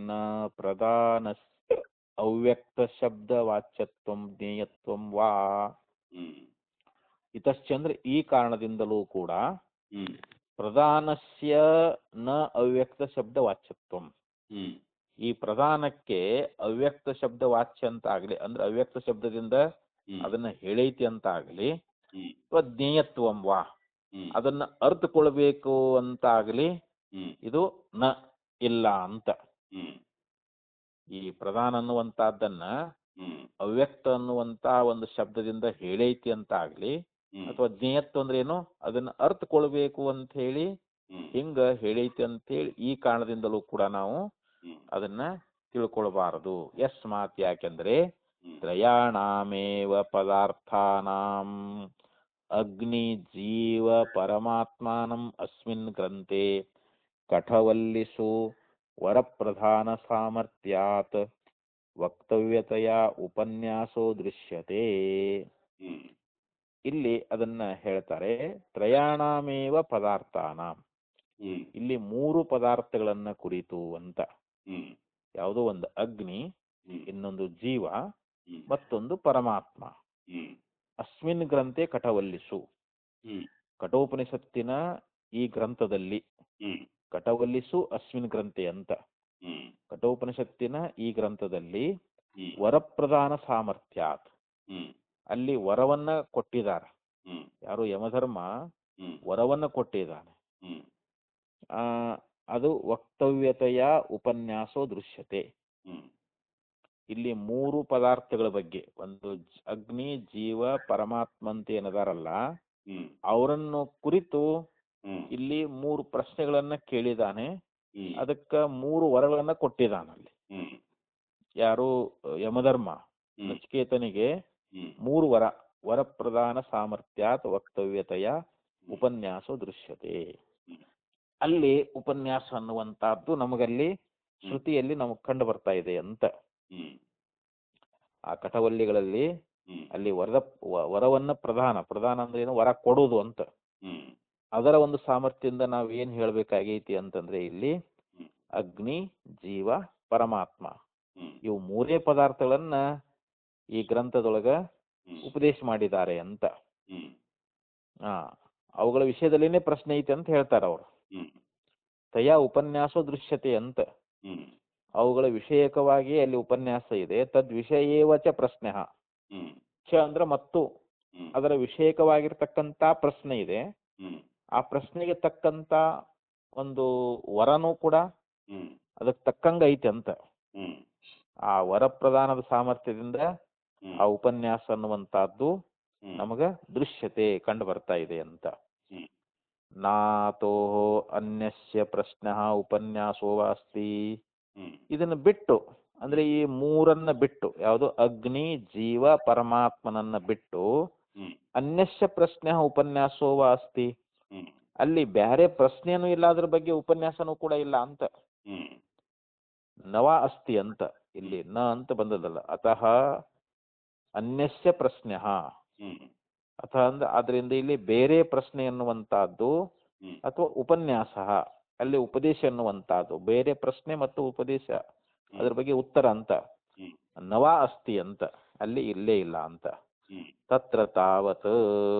ನ ಪ್ರಧಾನಸ್ಯ ಅವ್ಯಕ್ತ ಶಬ್ದ ವಾಚ್ಯತ್ವಂ ಜ್ಞೇಯತ್ವಂ ವಾ, ಇತಶ್ಚ ಅಂದ್ರೆ ಈ ಕಾರಣದಿಂದಲೂ ಕೂಡ ಪ್ರಧಾನಸ್ಯ ನ ಅವ್ಯಕ್ತ ಶಬ್ದ ವಾಚ್ಯತ್ವಂ, ಈ ಪ್ರಧಾನಕ್ಕೆ ಅವ್ಯಕ್ತ ಶಬ್ದ ವಾಚ್ಯ ಅಂತ ಆಗ್ಲಿ, ಅಂದ್ರೆ ಅವ್ಯಕ್ತ ಶಬ್ದದಿಂದ ಅದನ್ನ ಹೇಳೈತಿ ಅಂತ ಆಗ್ಲಿ, ಅಥವಾ ಜ್ಞೇಯತ್ವಂ ವಾ ಅದನ್ನ ಅರ್ಥಕೊಳ್ಬೇಕು ಅಂತ ಆಗ್ಲಿ, ಇದು ನ ಇಲ್ಲ ಅಂತ. ಈ ಪ್ರಧಾನ ಅನ್ನುವಂತಹದ್ದನ್ನ ಅವ್ಯಕ್ತ ಅನ್ನುವಂತ ಒಂದು ಶಬ್ದದಿಂದ ಹೇಳೈತಿ ಅಂತ ಆಗ್ಲಿ, ಅಥವಾ ಜ್ಞೇಯತ್ವ ಅಂದ್ರೆ ಏನು ಅದನ್ನ ಅರ್ಥಕೊಳ್ಬೇಕು ಅಂತ ಹೇಳಿ ಹಿಂಗ ಹೇಳೈತಿ ಅಂತ ಹೇಳಿ ಈ ಕಾರಣದಿಂದಲೂ ಕೂಡ ನಾವು ಅದನ್ನ ತಿಳ್ಕೊಳ್ಬಾರದು. ಯಸ್ಮಾತ್ ಯಾಕೆಂದ್ರೆ ಹ್ಮ್ ತ್ರಯಾಣಾಮೇವ ಪದಾರ್ಥಾನಾಂ ಅಗ್ನಿ ಜೀವ ಪರಮಾತ್ಮಾನಂ ಅಸ್ಮಿನ್ ಗ್ರಂಥೆ ಕಠವಲ್ಲಿಸು ವರಪ್ರಧಾನ ಸಾಮರ್ಥ್ಯಾತ್ ವಕ್ತವ್ಯತೆಯ ಉಪನ್ಯಾಸೋ ದೃಶ್ಯತೆ. ಹ್ಮ್ ಇಲ್ಲಿ ಅದನ್ನ ಹೇಳ್ತಾರೆ, ತ್ರಯಾಣಾಮೇವ ಪದಾರ್ಥಾನಾಂ, ಹ್ಮ್ ಇಲ್ಲಿ 3 ಪದಾರ್ಥಗಳನ್ನ ಕುರಿತು ಅಂತ. ಹ್ಮ್ ಯಾವುದೋ ಒಂದು ಅಗ್ನಿ, ಹ್ಮ್ ಇನ್ನೊಂದು ಜೀವ, ಹ್ಮ್ ಮತ್ತೊಂದು ಪರಮಾತ್ಮ. ಹ್ಮ್ ಅಸ್ಮಿನ್ ಗ್ರಂಥೆ ಕಠವಲ್ಲಿಸು, ಹ್ಮ್ ಕಠೋಪನಿಷತ್ತಿನ ಈ ಗ್ರಂಥದಲ್ಲಿ, ಹ್ಮ್ ಕಠವಲ್ಲಿಸು ಅಸ್ಮಿನ್ ಗ್ರಂಥೆ ಅಂತ, ಹ್ಮ್ ಕಠೋಪನಿಷತ್ತಿನ ಈ ಗ್ರಂಥದಲ್ಲಿ ಹ್ಮ್ ವರಪ್ರಧಾನ ಸಾಮರ್ಥ್ಯಾತ್, ಹ್ಮ್ ಅಲ್ಲಿ ವರವನ್ನ ಕೊಟ್ಟಿದ್ದಾರೆ. ಹ್ಮ್ ಯಾರು ಯಮಧರ್ಮ ಹ್ಮ್ ವರವನ್ನ ಕೊಟ್ಟಿದ್ದಾನೆ. ಹ್ಮ್ ಆ ಅದು ವಕ್ತವ್ಯತೆಯ ಉಪನ್ಯಾಸೋ ದೃಶ್ಯತೆ. ಹ್ಮ್ ಇಲ್ಲಿ 3 ಪದಾರ್ಥಗಳ ಬಗ್ಗೆ, ಒಂದು ಅಗ್ನಿ ಜೀವ ಪರಮಾತ್ಮ ಅಂತ ಏನದಾರಲ್ಲ ಹ್ಮ್ ಅವರನ್ನು ಕುರಿತು ಹ್ಮ್ ಇಲ್ಲಿ 3 ಪ್ರಶ್ನೆಗಳನ್ನ ಕೇಳಿದಾನೆ. ಹ್ಮ್ ಅದಕ್ಕ 3 ವರಗಳನ್ನ ಕೊಟ್ಟಿದ್ದಾನಲ್ಲಿ. ಹ್ಮ್ ಯಾರು ಯಮಧರ್ಮ ಹ್ಮ್ ನಚಿಕೇತನಿಗೆ ಹ್ಮ್ 3 ವರಪ್ರಧಾನ ಸಾಮರ್ಥ್ಯಾತ್ ವಕ್ತವ್ಯತೆಯ ಉಪನ್ಯಾಸೋ ದೃಶ್ಯತೆ. ಹ್ಮ್ ಅಲ್ಲಿ ಉಪನ್ಯಾಸ ಅನ್ನುವಂತಹದ್ದು ನಮಗಲ್ಲಿ ಶ್ರುತಿಯಲ್ಲಿ ನಮಗೆ ಕಂಡು ಬರ್ತಾ ಇದೆ ಅಂತ. ಹ್ಮ್ ಆ ಕಠವಲ್ಲಿಗಳಲ್ಲಿ ಹ್ಮ್ ಅಲ್ಲಿ ವರವನ್ನ ಪ್ರಧಾನ ಅಂದ್ರೆ ಏನು, ವರ ಕೊಡುವುದು ಅಂತ. ಹ್ಮ್ ಅದರ ಒಂದು ಸಾಮರ್ಥ್ಯದಿಂದ ನಾವು ಏನ್ ಹೇಳ್ಬೇಕಾಗೈತಿ ಅಂತಂದ್ರೆ, ಇಲ್ಲಿ ಹ್ಮ್ ಅಗ್ನಿ ಜೀವ ಪರಮಾತ್ಮ ಹ್ಮ್ ಇವು 3 ಪದಾರ್ಥಗಳನ್ನ ಈ ಗ್ರಂಥದೊಳಗ ಹ್ಮ್ ಉಪದೇಶ ಮಾಡಿದ್ದಾರೆ ಅಂತ. ಹ್ಮ್ ಆ ಅವುಗಳ ವಿಷಯದಲ್ಲಿನೇ ಪ್ರಶ್ನೆ ಐತೆ ಅಂತ ಹೇಳ್ತಾರೆ ಅವರು. ಹ್ಮ್ ತಯಾ ಉಪನ್ಯಾಸೋ ದೃಶ್ಯತೆ ಅಂತ, ಹ್ಮ್ ಅವುಗಳ ವಿಷಯಕವಾಗಿ ಅಲ್ಲಿ ಉಪನ್ಯಾಸ ಇದೆ. ತದ್ ವಿಷಯೇವಚ ಪ್ರಶ್ನೆ, ಹ್ಮ್ ಚ ಅಂದ್ರೆ ಮತ್ತು, ಹ್ಮ್ ಅದರ ವಿಷಯಕವಾಗಿರ್ತಕ್ಕಂಥ ಪ್ರಶ್ನೆ ಇದೆ. ಹ್ಮ್ ಆ ಪ್ರಶ್ನೆಗೆ ತಕ್ಕಂತ ಒಂದು ವರನೂ ಕೂಡ ಹ್ಮ್ ಅದಕ್ಕೆ ತಕ್ಕಂಗ ಐತೆ ಅಂತ. ಹ್ಮ್ ಆ ವರಪ್ರದಾನದ ಸಾಮರ್ಥ್ಯದಿಂದ ಆ ಹ್ಮ್ ಉಪನ್ಯಾಸ ಅನ್ನುವಂತಹದ್ದು ಹ್ಮ್ ನಮಗ ದೃಶ್ಯತೆ ಕಂಡು ಬರ್ತಾ ಇದೆ ಅಂತ. ಹ್ಮ್ ನಾತೋ ಅನ್ಯಸ್ಯ ಪ್ರಶ್ನ ಉಪನ್ಯಾಸೋ ವಾಸ್ತಿ. ಹ್ಮ್ ಇದನ್ನ ಬಿಟ್ಟು ಅಂದ್ರೆ ಈ 3 ಬಿಟ್ಟು, ಯಾವುದು ಅಗ್ನಿ ಜೀವ ಪರಮಾತ್ಮನನ್ನ ಬಿಟ್ಟು ಹ್ಮ್ ಅನ್ಯಸ್ಯ ಪ್ರಶ್ನೆ ಉಪನ್ಯಾಸೋ ವಾಸ್ತಿ, ಹ್ಮ್ ಅಲ್ಲಿ ಬೇರೆ ಪ್ರಶ್ನೆನೂ ಇಲ್ಲ, ಅದ್ರ ಬಗ್ಗೆ ಉಪನ್ಯಾಸನೂ ಕೂಡ ಇಲ್ಲ ಅಂತ. ಹ್ಮ್ ನವ ಅಸ್ತಿ ಅಂತ ಇಲ್ಲಿ ನ ಅಂತ ಬಂದದಲ್ಲ. ಅತಃ ಅನ್ಯಸ್ಯ ಪ್ರಶ್ನೆ, ಹ್ಮ್ ಅಥವಾ ಅಂದ್ರೆ ಅದರಿಂದ ಇಲ್ಲಿ ಬೇರೆ ಪ್ರಶ್ನೆ ಎನ್ನುವಂತಹದ್ದು ಹ್ಮ್ ಅಥವಾ ಉಪನ್ಯಾಸ, ಅಲ್ಲಿ ಉಪದೇಶ ಎನ್ನುವಂತಹದ್ದು, ಬೇರೆ ಪ್ರಶ್ನೆ ಮತ್ತು ಉಪದೇಶ ಅದ್ರ ಬಗ್ಗೆ ಉತ್ತರ ಅಂತ. ಹ್ಮ್ ನವ ಅಸ್ತಿ ಅಂತ ಅಲ್ಲಿ ಇಲ್ಲೇ ಇಲ್ಲ ಅಂತ. ಹ್ಮ್ ತತ್ರ ತಾವತ್,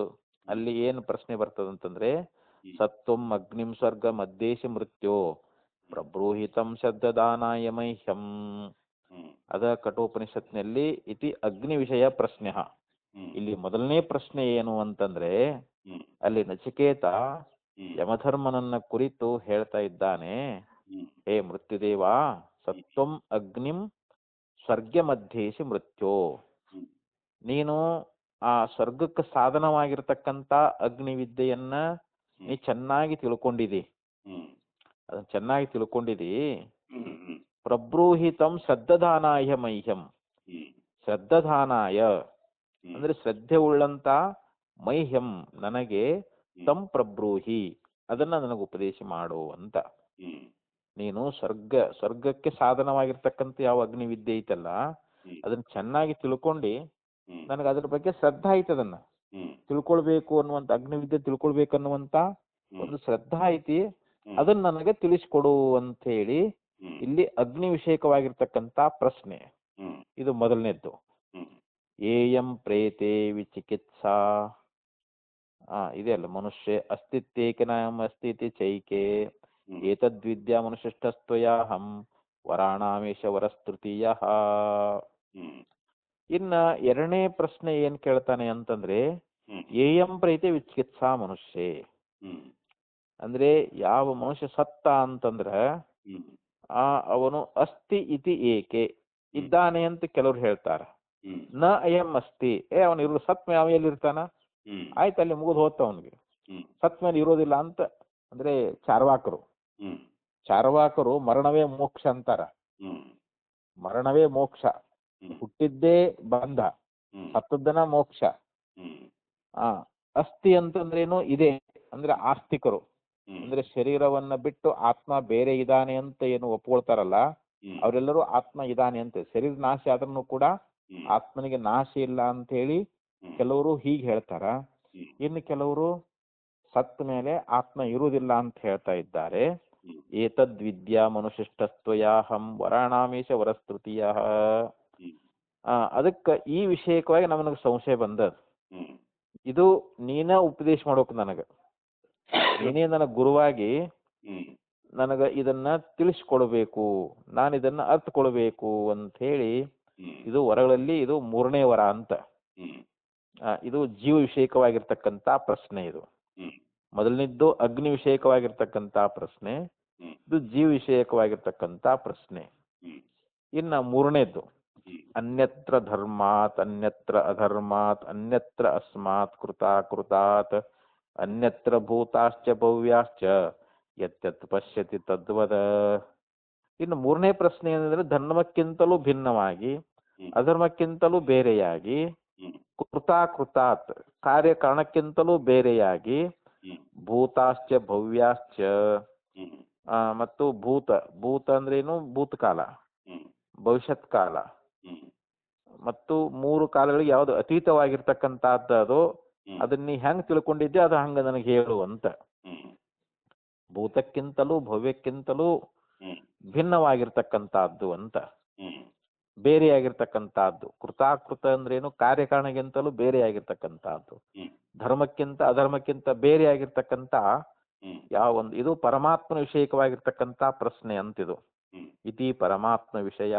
ಅಲ್ಲಿ ಏನು ಪ್ರಶ್ನೆ ಬರ್ತದಂತಂದ್ರೆ, ಸತ್ವಂ ಅಗ್ನಿಂ ಸ್ವರ್ಗ ಮಧ್ಯೇಶ ಮೃತ್ಯೋ ಪ್ರಬ್ರೂಹಿತಂ ಶಬ್ದದಾನಾಯ ಮಹ್ಯಂ. ಹ್ಮ್ ಅದ ಕಠೋಪನಿಷತ್ನಲ್ಲಿ ಇತಿ ಅಗ್ನಿ ವಿಷಯ ಪ್ರಶ್ನೆ. ಹ್ಮ್ ಇಲ್ಲಿ ಮೊದಲನೇ ಪ್ರಶ್ನೆ ಏನು ಅಂತಂದ್ರೆ, ಹ್ಮ್ ಅಲ್ಲಿ ನಚಿಕೇತ ಹ್ಮ್ ಯಮಧರ್ಮನನ್ನ ಕುರಿತು ಹೇಳ್ತಾ ಇದ್ದಾನೆ, ಹ್ಮ್ ಹೇ ಮೃತ್ಯುದೇವ, ಸತ್ವಂ ಅಗ್ನಿಂ ಸ್ವರ್ಗ ಮಧ್ಯೇಶಿ ಮೃತ್ಯೋ, ಹ್ಮ್ ನೀನು ಆ ಸ್ವರ್ಗಕ್ಕೆ ಸಾಧನವಾಗಿರ್ತಕ್ಕಂಥ ಅಗ್ನಿವಿದ್ಯೆಯನ್ನ ನೀ ಚೆನ್ನಾಗಿ ತಿಳ್ಕೊಂಡಿದಿ, ಹ್ಮ್ ಅದನ್ನ ಚೆನ್ನಾಗಿ ತಿಳ್ಕೊಂಡಿದಿ. ಹ್ಮ್ ಹ್ಮ್ ಪ್ರಬ್ರೂಹಿತಂ ಶ್ರದ್ಧದಾನಾಯ ಮಹ್ಯಂ, ಹ್ಮ್ ಶ್ರದ್ಧದಾನಾಯ ಹ್ಮ್ ಅಂದ್ರೆ ಶ್ರದ್ಧೆ ಉಳ್ಳಂತ ಮಹ್ಯಂ ನನಗೆ ತಂ ಪ್ರಬ್ರೂಹಿ, ಅದನ್ನ ನನಗೆ ಉಪದೇಶ ಮಾಡು ಅಂತ. ಹ್ಮ್ ನೀನು ಸ್ವರ್ಗಕ್ಕೆ ಸಾಧನವಾಗಿರ್ತಕ್ಕಂಥ ಯಾವ ಅಗ್ನಿವಿದ್ಯೆ ಐತಲ್ಲ ಅದನ್ನ ಚೆನ್ನಾಗಿ ತಿಳ್ಕೊಂಡು ಹ್ಮ್ ನನಗೆ ಅದ್ರ ಬಗ್ಗೆ ಶ್ರದ್ಧಾ ಐತಿ, ಅದನ್ನ ಹ್ಮ್ ತಿಳ್ಕೊಳ್ಬೇಕು ಅನ್ನುವಂತ, ಅಗ್ನಿವಿದ್ಯೆ ತಿಳ್ಕೊಳ್ಬೇಕನ್ನುವಂತ ಒಂದು ಶ್ರದ್ಧಾ ಐತಿ, ಹ್ಮ್ ಅದನ್ನ ನನಗೆ ತಿಳಿಸ್ಕೊಡು ಅಂತ ಹೇಳಿ ಹ್ಮ್ ಇಲ್ಲಿ ಅಗ್ನಿ ವಿಷಯಕವಾಗಿರ್ತಕ್ಕಂಥ ಪ್ರಶ್ನೆ. ಹ್ಮ್ ಇದು ಮೊದಲನೇದ್ದು. ಹ್ಮ್ ಏಯಂ ಪ್ರೇತೆ ವಿಚಿಕಿತ್ಸಾ, ಇದೆ ಅಲ್ಲ, ಮನುಷ್ಯ ಅಸ್ತಿತ್ವೇಕನಾಯಂ ಅಸ್ತಿತಿ ಚೈಕೆ ಹ್ಮ್ ಏತದ್ವಿದ್ಯಾ ಮನುಷ್ಯಸ್ಥಸ್ತ್ವಯಾಹಂ ವರಾಣಾಮೇಶ ವರಸ್ತೃತೀಯ. ಹ್ಮ್ ಇನ್ನ ಎರಡನೇ ಪ್ರಶ್ನೆ ಏನ್ ಕೇಳ್ತಾನೆ ಅಂತಂದ್ರೆ, ಹ್ಮ್ ಏಯಂ ಪ್ರೇತೆ ವಿಚಿಕಿತ್ಸಾ ಮನುಷ್ಯ, ಹ್ಮ್ ಅಂದ್ರೆ ಯಾವ ಮನುಷ್ಯ ಸತ್ತ ಅಂತಂದ್ರ ಹ್ಮ್ ಅವನು ಅಸ್ತಿ ಇತಿ ಏಕೆ, ಇದ್ದಾನೆ ಅಂತ ಕೆಲವ್ರು ಹೇಳ್ತಾರ. ಹ್ಮ್ ನ ಅಯಂ ಅಸ್ತಿ, ಅವನು ಇರೋ ಸತ್ ಮೇಲೆ ಅವ ಎಲ್ಲಿರ್ತಾನ, ಹ್ಮ್ ಆಯ್ತು ಅಲ್ಲಿ ಮುಗಿದು ಹೋತ ಅವನಿಗೆ, ಹ್ಮ್ ಸತ್ ಮೇಲೆ ಇರೋದಿಲ್ಲ ಅಂತ. ಅಂದ್ರೆ ಚಾರ್ವಾಕರು ಹ್ಮ್ ಮರಣವೇ ಮೋಕ್ಷ ಅಂತಾರ. ಹ್ಮ್ ಮರಣವೇ ಮೋಕ್ಷ, ಹ್ಮ್ ಹುಟ್ಟಿದ್ದೇ ಬಂಧ, ಹ್ಮ್ ಸತ್ತದ್ದನ ಮೋಕ್ಷ. ಹ್ಮ್ ಆ ಅಸ್ಥಿ ಅಂತಂದ್ರೇನು? ಇದೆ ಅಂದ್ರೆ ಆಸ್ತಿಕರು, ಹ್ಮ್ ಅಂದ್ರೆ ಶರೀರವನ್ನ ಬಿಟ್ಟು ಆತ್ಮ ಬೇರೆ ಇದ್ದಾನೆ ಅಂತ ಏನು ಒಪ್ಕೊಳ್ತಾರಲ್ಲ, ಹ್ಮ್ ಅವರೆಲ್ಲರೂ ಆತ್ಮ ಇದ್ದಾನೆ ಅಂತ. ಶರೀರ ನಾಶ ಆದ್ರೂ ಕೂಡ ಹ್ಮ್ ಆತ್ಮನಿಗೆ ನಾಶ ಇಲ್ಲ ಅಂತ ಹೇಳಿ ಹ್ಮ್ ಕೆಲವರು ಹೀಗೆ ಹೇಳ್ತಾರ. ಹ್ಮ್ ಇನ್ನು ಕೆಲವರು ಸತ್ತ ಮೇಲೆ ಆತ್ಮ ಇರುವುದಿಲ್ಲ ಅಂತ ಹೇಳ್ತಾ ಇದ್ದಾರೆ. ಹ್ಮ್ ಏತದ್ ವಿದ್ಯಾ ಮನುಶಿಷ್ಟತ್ವಯಾಹಂ ವರಾಣಾಮೀಶ ವರಸ್ತೃತೀಯ. ಹ್ಮ್ ಅದಕ್ಕೆ ಈ ವಿಷಯಕವಾಗಿ ನಮಗೆ ಸಂಶಯ ಬಂದದ. ಹ್ಮ್ ಇದು ನೀನ ಉಪದೇಶ ಮಾಡ್ಬೇಕು ನನಗೆ, ನೀನೇ ನನಗೆ ಗುರುವಾಗಿ ಹ್ಮ್ ನನಗೆ ಇದನ್ನ ತಿಳಿಸ್ಕೊಡ್ಬೇಕು, ನಾನು ಇದನ್ನ ಅರ್ಥಕೊಳ್ಬೇಕು ಅಂತ ಹೇಳಿ. ಹ್ಮ್ ಇದು ವರಗಳಲ್ಲಿ ಇದು 3ನೇ ವರ ಅಂತ. ಹ್ಮ್ ಇದು ಜೀವ ವಿಷಯಕವಾಗಿರ್ತಕ್ಕಂಥ ಪ್ರಶ್ನೆ. ಇದು ಹ್ಮ್ ಮೊದಲನೇದ್ದು ಅಗ್ನಿ ವಿಷಯಕವಾಗಿರ್ತಕ್ಕಂಥ ಪ್ರಶ್ನೆ, ಹ್ಮ್ ಇದು ಜೀವ ವಿಷಯಕವಾಗಿರ್ತಕ್ಕಂಥ ಪ್ರಶ್ನೆ. ಹ್ಮ್ ಇನ್ನು 3ನೇದ್ದು ಹ್ಮ್ ಅನ್ಯತ್ರ ಧರ್ಮಾತ್ ಅನ್ಯತ್ರ ಅಧರ್ಮಾತ್ ಅನ್ಯತ್ರ ಅಸ್ಮಾತ್ ಕೃತಾತ್ ಅನ್ಯತ್ರ ಭೂತಾಶ್ಚ ಭವ್ಯಾಶ್ಚ ಯತ್ಯತ್ ಪಶ್ಯತಿ ತದ್ವದ. ಇನ್ನು 3ನೇ ಪ್ರಶ್ನೆ ಏನಂದ್ರೆ ಧರ್ಮಕ್ಕಿಂತಲೂ ಭಿನ್ನವಾಗಿ, ಹ್ಮ್ ಅಧರ್ಮಕ್ಕಿಂತಲೂ ಬೇರೆಯಾಗಿ, ಹ್ಮ್ ಕೃತಾತ್ ಕಾರ್ಯಕಾರಣಕ್ಕಿಂತಲೂ ಬೇರೆಯಾಗಿ, ಹ್ಮ್ ಭೂತಾಶ್ಚ ಭವ್ಯಾಶ್ಚ ಹ್ಮ್ ಮತ್ತು ಭೂತ ಅಂದ್ರೇನು? ಭೂತಕಾಲ, ಹ್ಮ್ ಭವಿಷ್ಯತ್ ಕಾಲ ಹ್ಮ್ ಮತ್ತು 3 ಕಾಲಗಳಿಗೆ ಯಾವುದು ಅತೀತವಾಗಿರ್ತಕ್ಕಂಥದ್ದು ಅದು, ಹ್ಮ್ ಅದನ್ನ ನೀ ಹೆಂಗ್ ತಿಳ್ಕೊಂಡಿದ್ದೆ ಅದು ಹಂಗ ನನಗೆ ಹೇಳು ಅಂತ. ಹ್ಮ್ ಭೂತಕ್ಕಿಂತಲೂ ಭವ್ಯಕ್ಕಿಂತಲೂ ಹ್ಮ್ ಭಿನ್ನವಾಗಿರ್ತಕ್ಕಂಥದ್ದು ಅಂತ, ಹ್ಮ್ ಬೇರೆಯಾಗಿರ್ತಕ್ಕಂಥದ್ದು. ಕೃತಾಕೃತ ಅಂದ್ರೇನು? ಕಾರ್ಯಕಾರಣಕ್ಕಿಂತಲೂ ಬೇರೆಯಾಗಿರ್ತಕ್ಕಂಥದ್ದು. ಹ್ಮ್ ಧರ್ಮಕ್ಕಿಂತ ಅಧರ್ಮಕ್ಕಿಂತ ಬೇರೆಯಾಗಿರ್ತಕ್ಕಂಥ ಹ್ಮ್ ಯಾವೊಂದು, ಇದು ಪರಮಾತ್ಮನ ವಿಷಯಕವಾಗಿರ್ತಕ್ಕಂಥ ಪ್ರಶ್ನೆ ಅಂತಿದು. ಹ್ಮ್ ಇತಿ ಪರಮಾತ್ಮ ವಿಷಯ,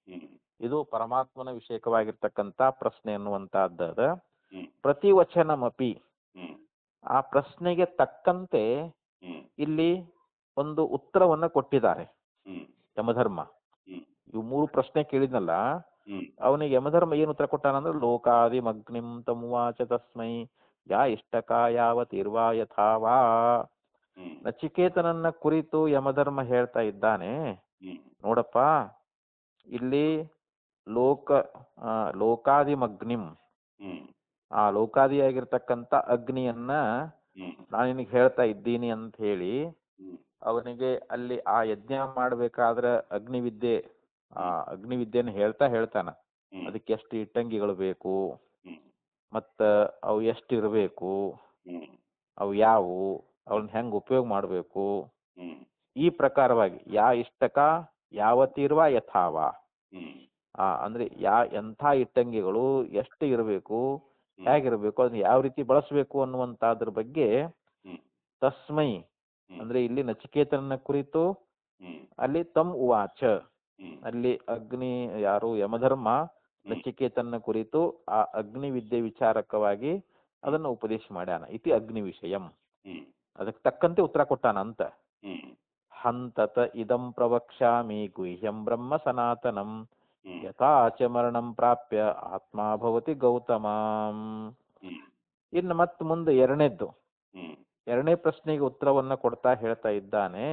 ಹ್ಮ್ ಇದು ಪರಮಾತ್ಮನ ವಿಷಯಕವಾಗಿರ್ತಕ್ಕಂಥ ಪ್ರಶ್ನೆ ಅನ್ನುವಂತಹದ್ದು. ಹ್ಮ್ ಪ್ರತಿವಚನಮಪಿ, ಹ್ಮ್ ಆ ಪ್ರಶ್ನೆಗೆ ತಕ್ಕಂತೆ ಹ್ಮ್ ಇಲ್ಲಿ ಒಂದು ಉತ್ತರವನ್ನ ಕೊಟ್ಟಿದ್ದಾರೆ ಹ್ಮ್ ಯಮಧರ್ಮ. ಹ್ಮ್ ಇವು 3 ಪ್ರಶ್ನೆ ಕೇಳಿದ್ನಲ್ಲ, ಹ್ಮ್ ಅವನಿಗೆ ಯಮಧರ್ಮ ಏನು ಉತ್ತರ ಕೊಟ್ಟಾನಂದ್ರೆ ಲೋಕಾದಿಮಗ್ನಿಂ ತಮುವಾಚ ತಸ್ಮೈ ಯಾ ಇಷ್ಟಕ ಯಾವತಿರ್ವಾ ಯಥಾವಾ. ಹ್ಮ್ ನಚಿಕೇತನನ್ನ ಕುರಿತು ಯಮಧರ್ಮ ಹೇಳ್ತಾ ಇದ್ದಾನೆ, ಹ್ಮ್ ನೋಡಪ್ಪ ಇಲ್ಲಿ ಲೋಕಾದಿಮಗ್ನಿಂ, ಹ್ಮ್ ಆ ಲೋಕಾದಿಯಾಗಿರ್ತಕ್ಕಂಥ ಅಗ್ನಿಯನ್ನ ಹ್ಮ್ ನಾನು ನಿನಗೆ ಹೇಳ್ತಾ ಇದ್ದೀನಿ ಅಂತ ಹೇಳಿ ಹ್ಮ್ ಅವನಿಗೆ ಅಲ್ಲಿ ಆ ಯಜ್ಞ ಮಾಡ್ಬೇಕಾದ್ರೆ ಅಗ್ನಿವಿದ್ಯೆಯನ್ನು ಹೇಳ್ತಾನ. ಹ್ಮ್ ಅದಕ್ಕೆ ಎಷ್ಟು ಇಟ್ಟಂಗಿಗಳು ಬೇಕು, ಹ್ಮ್ ಮತ್ತ ಅವು ಎಷ್ಟು ಇರಬೇಕು, ಹ್ಮ್ ಅವು ಯಾವುವು, ಅವನ್ನ ಹೆಂಗ್ ಉಪಯೋಗ ಮಾಡಬೇಕು, ಹ್ಮ್ ಈ ಪ್ರಕಾರವಾಗಿ ಯಾ ಇಷ್ಟಕ ಯಾವತ್ತಿರುವ ಯಥಾವ, ಹ್ಮ್ ಅಂದ್ರೆ ಎಂಥ ಇಟ್ಟಂಗಿಗಳು ಎಷ್ಟು ಇರಬೇಕು, ಹ್ಮ್ ಹೇಗಿರಬೇಕು, ಅದನ್ನ ಯಾವ ರೀತಿ ಬಳಸಬೇಕು ಅನ್ನುವಂತದ್ರ ಬಗ್ಗೆ ಹ್ಮ್ ತಸ್ಮೈ ಹ್ಮ್ ಅಂದ್ರೆ ಇಲ್ಲಿ ನಚಿಕೇತನನ್ನ ಕುರಿತು, ಹ್ಮ್ ಅಲ್ಲಿ ತಮ್ ಉವಾಚ ಹ್ಮ್ ಅಲ್ಲಿ ಅಗ್ನಿ ಯಾರು ಯಮಧರ್ಮ ನಚಿಕೇತನ ಕುರಿತು ಆ ಅಗ್ನಿ ವಿದ್ಯೆ ವಿಚಾರಕವಾಗಿ ಅದನ್ನು ಉಪದೇಶ ಮಾಡ್ಯಾನ. ಇತಿ ಅಗ್ನಿ ವಿಷಯಂ, ಹ್ಮ್ ಅದಕ್ಕೆ ತಕ್ಕಂತೆ ಉತ್ತರ ಕೊಟ್ಟಾನ ಅಂತ. ಹ್ಮ್ ಹಂತತ ಇದಂ ಪ್ರವಕ್ಷ್ಯಾಮಿ ಗುಹ್ಯಂ ಬ್ರಹ್ಮ ಸನಾತನಂ ಹ್ಮ್ ಯಥಾಚ ಮರಣಂ ಪ್ರಾಪ್ಯ ಆತ್ಮ ಭವತಿ ಗೌತಮಾಂ. ಹ್ಮ್ ಇನ್ನು ಮತ್ತೆ ಮುಂದೆ ಹ್ಮ್ 2ನೇ ಪ್ರಶ್ನೆಗೆ ಉತ್ತರವನ್ನ ಕೊಡ್ತಾ ಹೇಳ್ತಾ ಇದ್ದಾನೆ,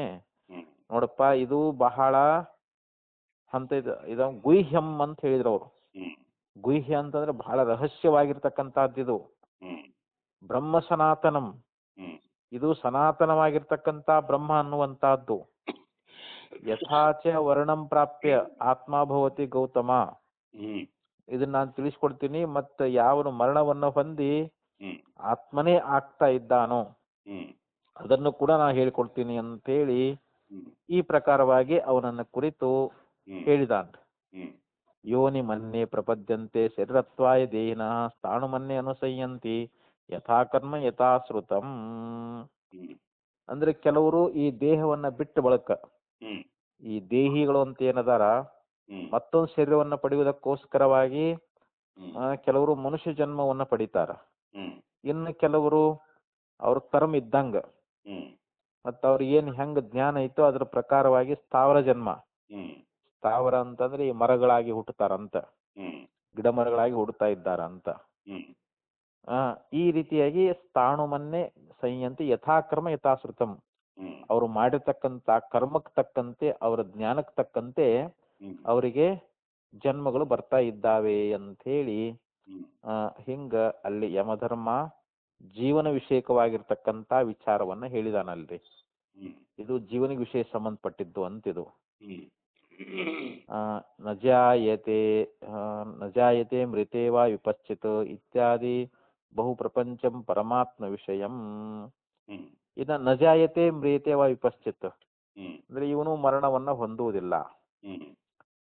ಹ್ಮ್ ನೋಡಪ್ಪ ಇದು ಬಹಳ ಇದು ಗುಹ್ಯಂ ಅಂತ ಹೇಳಿದ್ರು ಅವರು. ಹ್ಮ್ ಗುಹ್ಯ ಅಂತಂದ್ರೆ ಬಹಳ ರಹಸ್ಯವಾಗಿರ್ತಕ್ಕಂಥದ್ದಿದು. ಹ್ಮ್ ಬ್ರಹ್ಮ ಸನಾತನಂ, ಹ್ಮ್ ಇದು ಸನಾತನವಾಗಿರ್ತಕ್ಕಂಥ ಬ್ರಹ್ಮ ಅನ್ನುವಂತಹದ್ದು. ಯಥಾಚ ವರ್ಣಂ ಪ್ರಾಪ್ಯ ಆತ್ಮ ಭವತಿ ಗೌತಮ, ಹ್ಮ್ ಇದನ್ನ ನಾನು ತಿಳಿಸ್ಕೊಡ್ತೀನಿ. ಮತ್ತೆ ಯಾವನು ಮರಣವನ್ನು ಹೊಂದಿ ಹ್ಮ್ ಆತ್ಮನೇ ಆಗ್ತಾ ಇದ್ದಾನೋ ಹ್ಮ್ ಅದನ್ನು ಕೂಡ ನಾನು ಹೇಳಿಕೊಡ್ತೀನಿ ಅಂತೇಳಿ ಹ್ಮ್ ಈ ಪ್ರಕಾರವಾಗಿ ಅವನನ್ನ ಕುರಿತು ಹ್ಮ್ ಹೇಳಿದಾನ. ಹ್ಮ್ ಯೋನಿ ಮನ್ಯೆ ಪ್ರಪದ್ಯಂತೆ ಶರೀರತ್ವಾಯ ದೇಹಿನಃ ಸ್ಥಾಣು ಮನ್ಯೆ ಅನುಸಯ್ಯಂತಿ ಯಥಾ ಕರ್ಮ ಯಥಾ ಶ್ರುತಂ. ಹ್ಮ್ ಅಂದ್ರೆ ಕೆಲವರು ಈ ದೇಹವನ್ನ ಬಿಟ್ಟು ಬಳಕ, ಹ್ಮ್ ಈ ದೇಹಿಗಳು ಅಂತ ಏನದಾರ ಹ್ಮ್ ಮತ್ತೊಂದು ಶರೀರವನ್ನ ಪಡೆಯುವುದಕ್ಕೋಸ್ಕರವಾಗಿ ಹ್ಮ್ ಕೆಲವರು ಮನುಷ್ಯ ಜನ್ಮವನ್ನ ಪಡಿತಾರ. ಹ್ಮ್ ಇನ್ನು ಕೆಲವರು ಅವ್ರ ಕರ್ಮ ಇದ್ದಂಗ ಹ್ಮ್ ಮತ್ತ ಅವ್ರಿಗೆ ಏನ್ ಹೆಂಗ್ ಜ್ಞಾನ ಐತೋ ಅದ್ರ ಪ್ರಕಾರವಾಗಿ ಸ್ಥಾವರ ಜನ್ಮ, ಹ್ಮ್ ಸ್ಥಾವರ ಅಂತಂದ್ರೆ ಈ ಮರಗಳಾಗಿ ಹುಟ್ಟುತ್ತಾರಂತ, ಹ್ಮ್ ಗಿಡ ಮರಗಳಾಗಿ ಹುಡ್ತಾ ಇದ್ದಾರಂತ. ಹ್ಮ್ ಈ ರೀತಿಯಾಗಿ ಸ್ಥಾಣು ಮನ್ನೆ ಸಂಯಂತಿ ಯಥಾಕರ್ಮ ಯಥಾಶ್ರುತಂ, ಹ್ಮ್ ಅವರು ಮಾಡಿರ್ತಕ್ಕಂಥ ಕರ್ಮಕ್ಕೆ ತಕ್ಕಂತೆ ಅವರ ಜ್ಞಾನಕ್ಕೆ ತಕ್ಕಂತೆ ಹ್ಮ್ ಅವರಿಗೆ ಜನ್ಮಗಳು ಬರ್ತಾ ಇದ್ದಾವೆ ಅಂಥೇಳಿ ಹ್ಮ್ ಹಿಂಗ ಅಲ್ಲಿ ಯಮಧರ್ಮ ಜೀವನ ವಿಷಯಕವಾಗಿರ್ತಕ್ಕಂಥ ವಿಚಾರವನ್ನ ಹೇಳಿದಾನಲ್ರಿ. ಹ್ಮ್ ಇದು ಜೀವನಿಗೆ ವಿಷಯ ಸಂಬಂಧಪಟ್ಟಿದ್ದು ಅಂತಿದು. ಹ್ಮ್ ನ ಜಾಯತೆ ನ ಜಾಯತೆ ಮೃತೆ ವಾ ವಿಪಶ್ಚಿತ್ ಇತ್ಯಾದಿ ಬಹು ಪ್ರಪಂಚಂ ಪರಮಾತ್ಮ ವಿಷಯಂ. ಹ್ಮ್ ಇನ್ನ ನ ಜಾಯತೆ ಮ್ರಿಯತೆ ವಾ ವಿಪಶ್ಚಿತ್ ಹ್ಮ್ ಅಂದ್ರೆ ಇವನು ಮರಣವನ್ನ ಹೊಂದುವುದಿಲ್ಲ, ಹ್ಮ್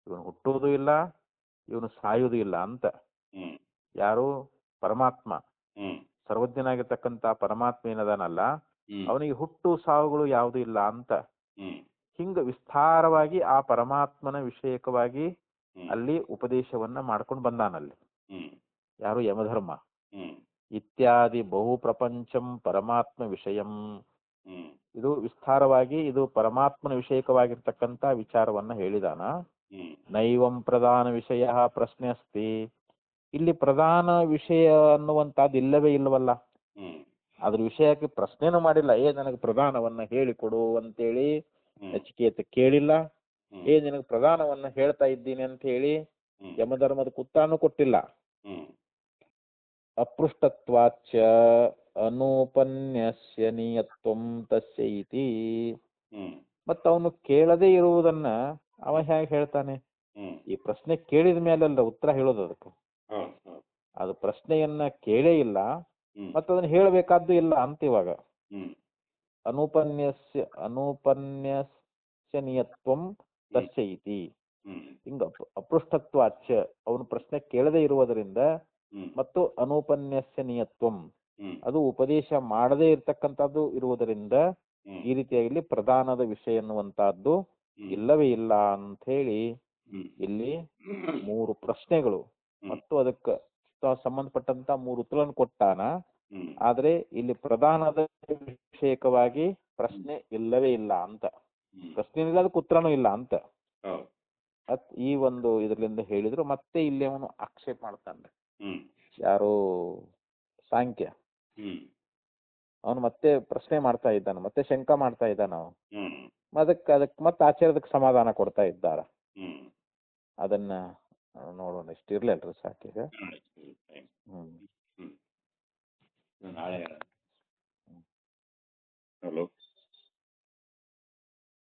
ಇವನು ಹುಟ್ಟುವುದೂ ಇಲ್ಲ, ಇವನು ಸಾಯುವುದೂ ಇಲ್ಲ ಅಂತ. ಹ್ಮ್ ಯಾರು? ಪರಮಾತ್ಮ, ಹ್ಮ್ ಸರ್ವಜ್ಞನಾಗಿರ್ತಕ್ಕಂಥ ಪರಮಾತ್ಮ ಏನದಾನಲ್ಲ, ಹ್ಮ್ ಅವನಿಗೆ ಹುಟ್ಟು ಸಾವುಗಳು ಯಾವುದೂ ಇಲ್ಲ ಅಂತ. ಹ್ಮ್ ಹಿಂಗ ವಿಸ್ತಾರವಾಗಿ ಆ ಪರಮಾತ್ಮನ ವಿಷಯಕವಾಗಿ ಹ್ಮ್ ಅಲ್ಲಿ ಉಪದೇಶವನ್ನ ಮಾಡ್ಕೊಂಡು ಬಂದಾನಲ್ಲಿ. ಹ್ಮ್ ಯಾರು? ಯಮಧರ್ಮ. ಹ್ಮ್ ಇತ್ಯಾದಿ ಬಹು ಪ್ರಪಂಚಂ ಪರಮಾತ್ಮ ವಿಷಯಂ. ಹ್ಮ್ ಇದು ವಿಸ್ತಾರವಾಗಿ ಇದು ಪರಮಾತ್ಮನ ವಿಷಯಕವಾಗಿರ್ತಕ್ಕಂಥ ವಿಚಾರವನ್ನ ಹೇಳಿದಾನ. ಹ್ಮ್ ನೈವಂ ಪ್ರಧಾನ ವಿಷಯ ಪ್ರಶ್ನೆ ಅಸ್ತಿ. ಇಲ್ಲಿ ಪ್ರಧಾನ ವಿಷಯ ಅನ್ನುವಂಥದ್ದು ಇಲ್ಲವೇ ಇಲ್ಲವಲ್ಲ. ಹ್ಮ್ ಅದ್ರ ವಿಷಯಕ್ಕೆ ಪ್ರಶ್ನೆನೂ ಮಾಡಿಲ್ಲ. ನನಗೆ ಪ್ರಧಾನವನ್ನ ಹೇಳಿಕೊಡು ಅಂತೇಳಿ ನಚಿಕೇತ ಕೇಳಿಲ್ಲ. ನಿನಗೆ ಪ್ರಧಾನವನ್ನ ಹೇಳ್ತಾ ಇದ್ದೀನಿ ಅಂತ ಹೇಳಿ ಯಮಧರ್ಮದ ಕುತ್ತಾನು ಕೊಟ್ಟಿಲ್ಲ. ಅಪೃಷ್ಟತ್ವಾಚ ಅನುಪನ್ಯಸ್ಯ ನಿಯತ್ವಂ ತಸ್ಯ ಇತಿ. ಮತ್ತ ಅವನು ಕೇಳದೇ ಇರುವುದನ್ನ ಅವ ಹೇಗೆ ಹೇಳ್ತಾನೆ? ಈ ಪ್ರಶ್ನೆ ಕೇಳಿದ ಮೇಲಲ್ಲ ಉತ್ತರ ಹೇಳೋದು ಅದಕ್ಕೆ. ಅದು ಪ್ರಶ್ನೆಯನ್ನ ಕೇಳೇ ಇಲ್ಲ, ಮತ್ತೆ ಅದನ್ನ ಹೇಳಬೇಕಾದ್ದು ಇಲ್ಲ ಅಂತ. ಇವಾಗ ಅನುಪನ್ಯಸ್ಯನಿಯತ್ವಂ ತಸ್ಯ ಇತಿ. ಹಿಂಗ ಅಪೃಷ್ಟತ್ವಾಚ ಅವನು ಪ್ರಶ್ನೆ ಕೇಳದೇ ಇರುವುದರಿಂದ ಮತ್ತು ಅನುಪನ್ಯಸ್ಯನಿಯತ್ವಂ ಅದು ಉಪದೇಶ ಮಾಡದೇ ಇರ್ತಕ್ಕಂಥದ್ದು ಇರುವುದರಿಂದ ಈ ರೀತಿಯಾಗಿ ಪ್ರಧಾನದ ವಿಷಯ ಎನ್ನುವಂತಹದ್ದು ಇಲ್ಲವೇ ಇಲ್ಲ ಅಂತ ಹೇಳಿ ಇಲ್ಲಿ 3 ಪ್ರಶ್ನೆಗಳು ಮತ್ತು ಅದಕ್ಕೆ ಸಂಬಂಧಪಟ್ಟಂತ 3 ಉತ್ತರವನ್ನು ಕೊಟ್ಟಾನ. ಆದ್ರೆ ಇಲ್ಲಿ ಪ್ರಧಾನದ ವಿಷಯಕವಾಗಿ ಪ್ರಶ್ನೆ ಇಲ್ಲವೇ ಇಲ್ಲ ಅಂತ. ಪ್ರಶ್ನೆ ಇಲ್ಲ, ಅದಕ್ಕೆ ಉತ್ತರನೂ ಇಲ್ಲ ಅಂತ ಈ ಒಂದು ಇದರಿಂದ ಹೇಳಿದ್ರು. ಮತ್ತೆ ಇಲ್ಲಿ ಅವನು ಆಕ್ಷೇಪ ಮಾಡ್ತಾನೆ. ಯಾರು? ಸಾಂಖ್ಯ. ಅವನು ಮತ್ತೆ ಪ್ರಶ್ನೆ ಮಾಡ್ತಾ ಇದ್ದಾನ, ಮತ್ತೆ ಶಂಕ ಮಾಡ್ತಾ ಇದ್ದಾನ. ಅದಕ್ಕೆ ಮತ್ತೆ ಆಚಾರ್ಯದಕ್ಕೆ ಸಮಾಧಾನ ಕೊಡ್ತಾ ಇದ್ದಾರ. ಅದನ್ನ ನೋಡೋಣ. ಇಷ್ಟಿರ್ಲಿ ಅಲ್ರಿ ಸಾಕೀಗ. ನಾಳೆ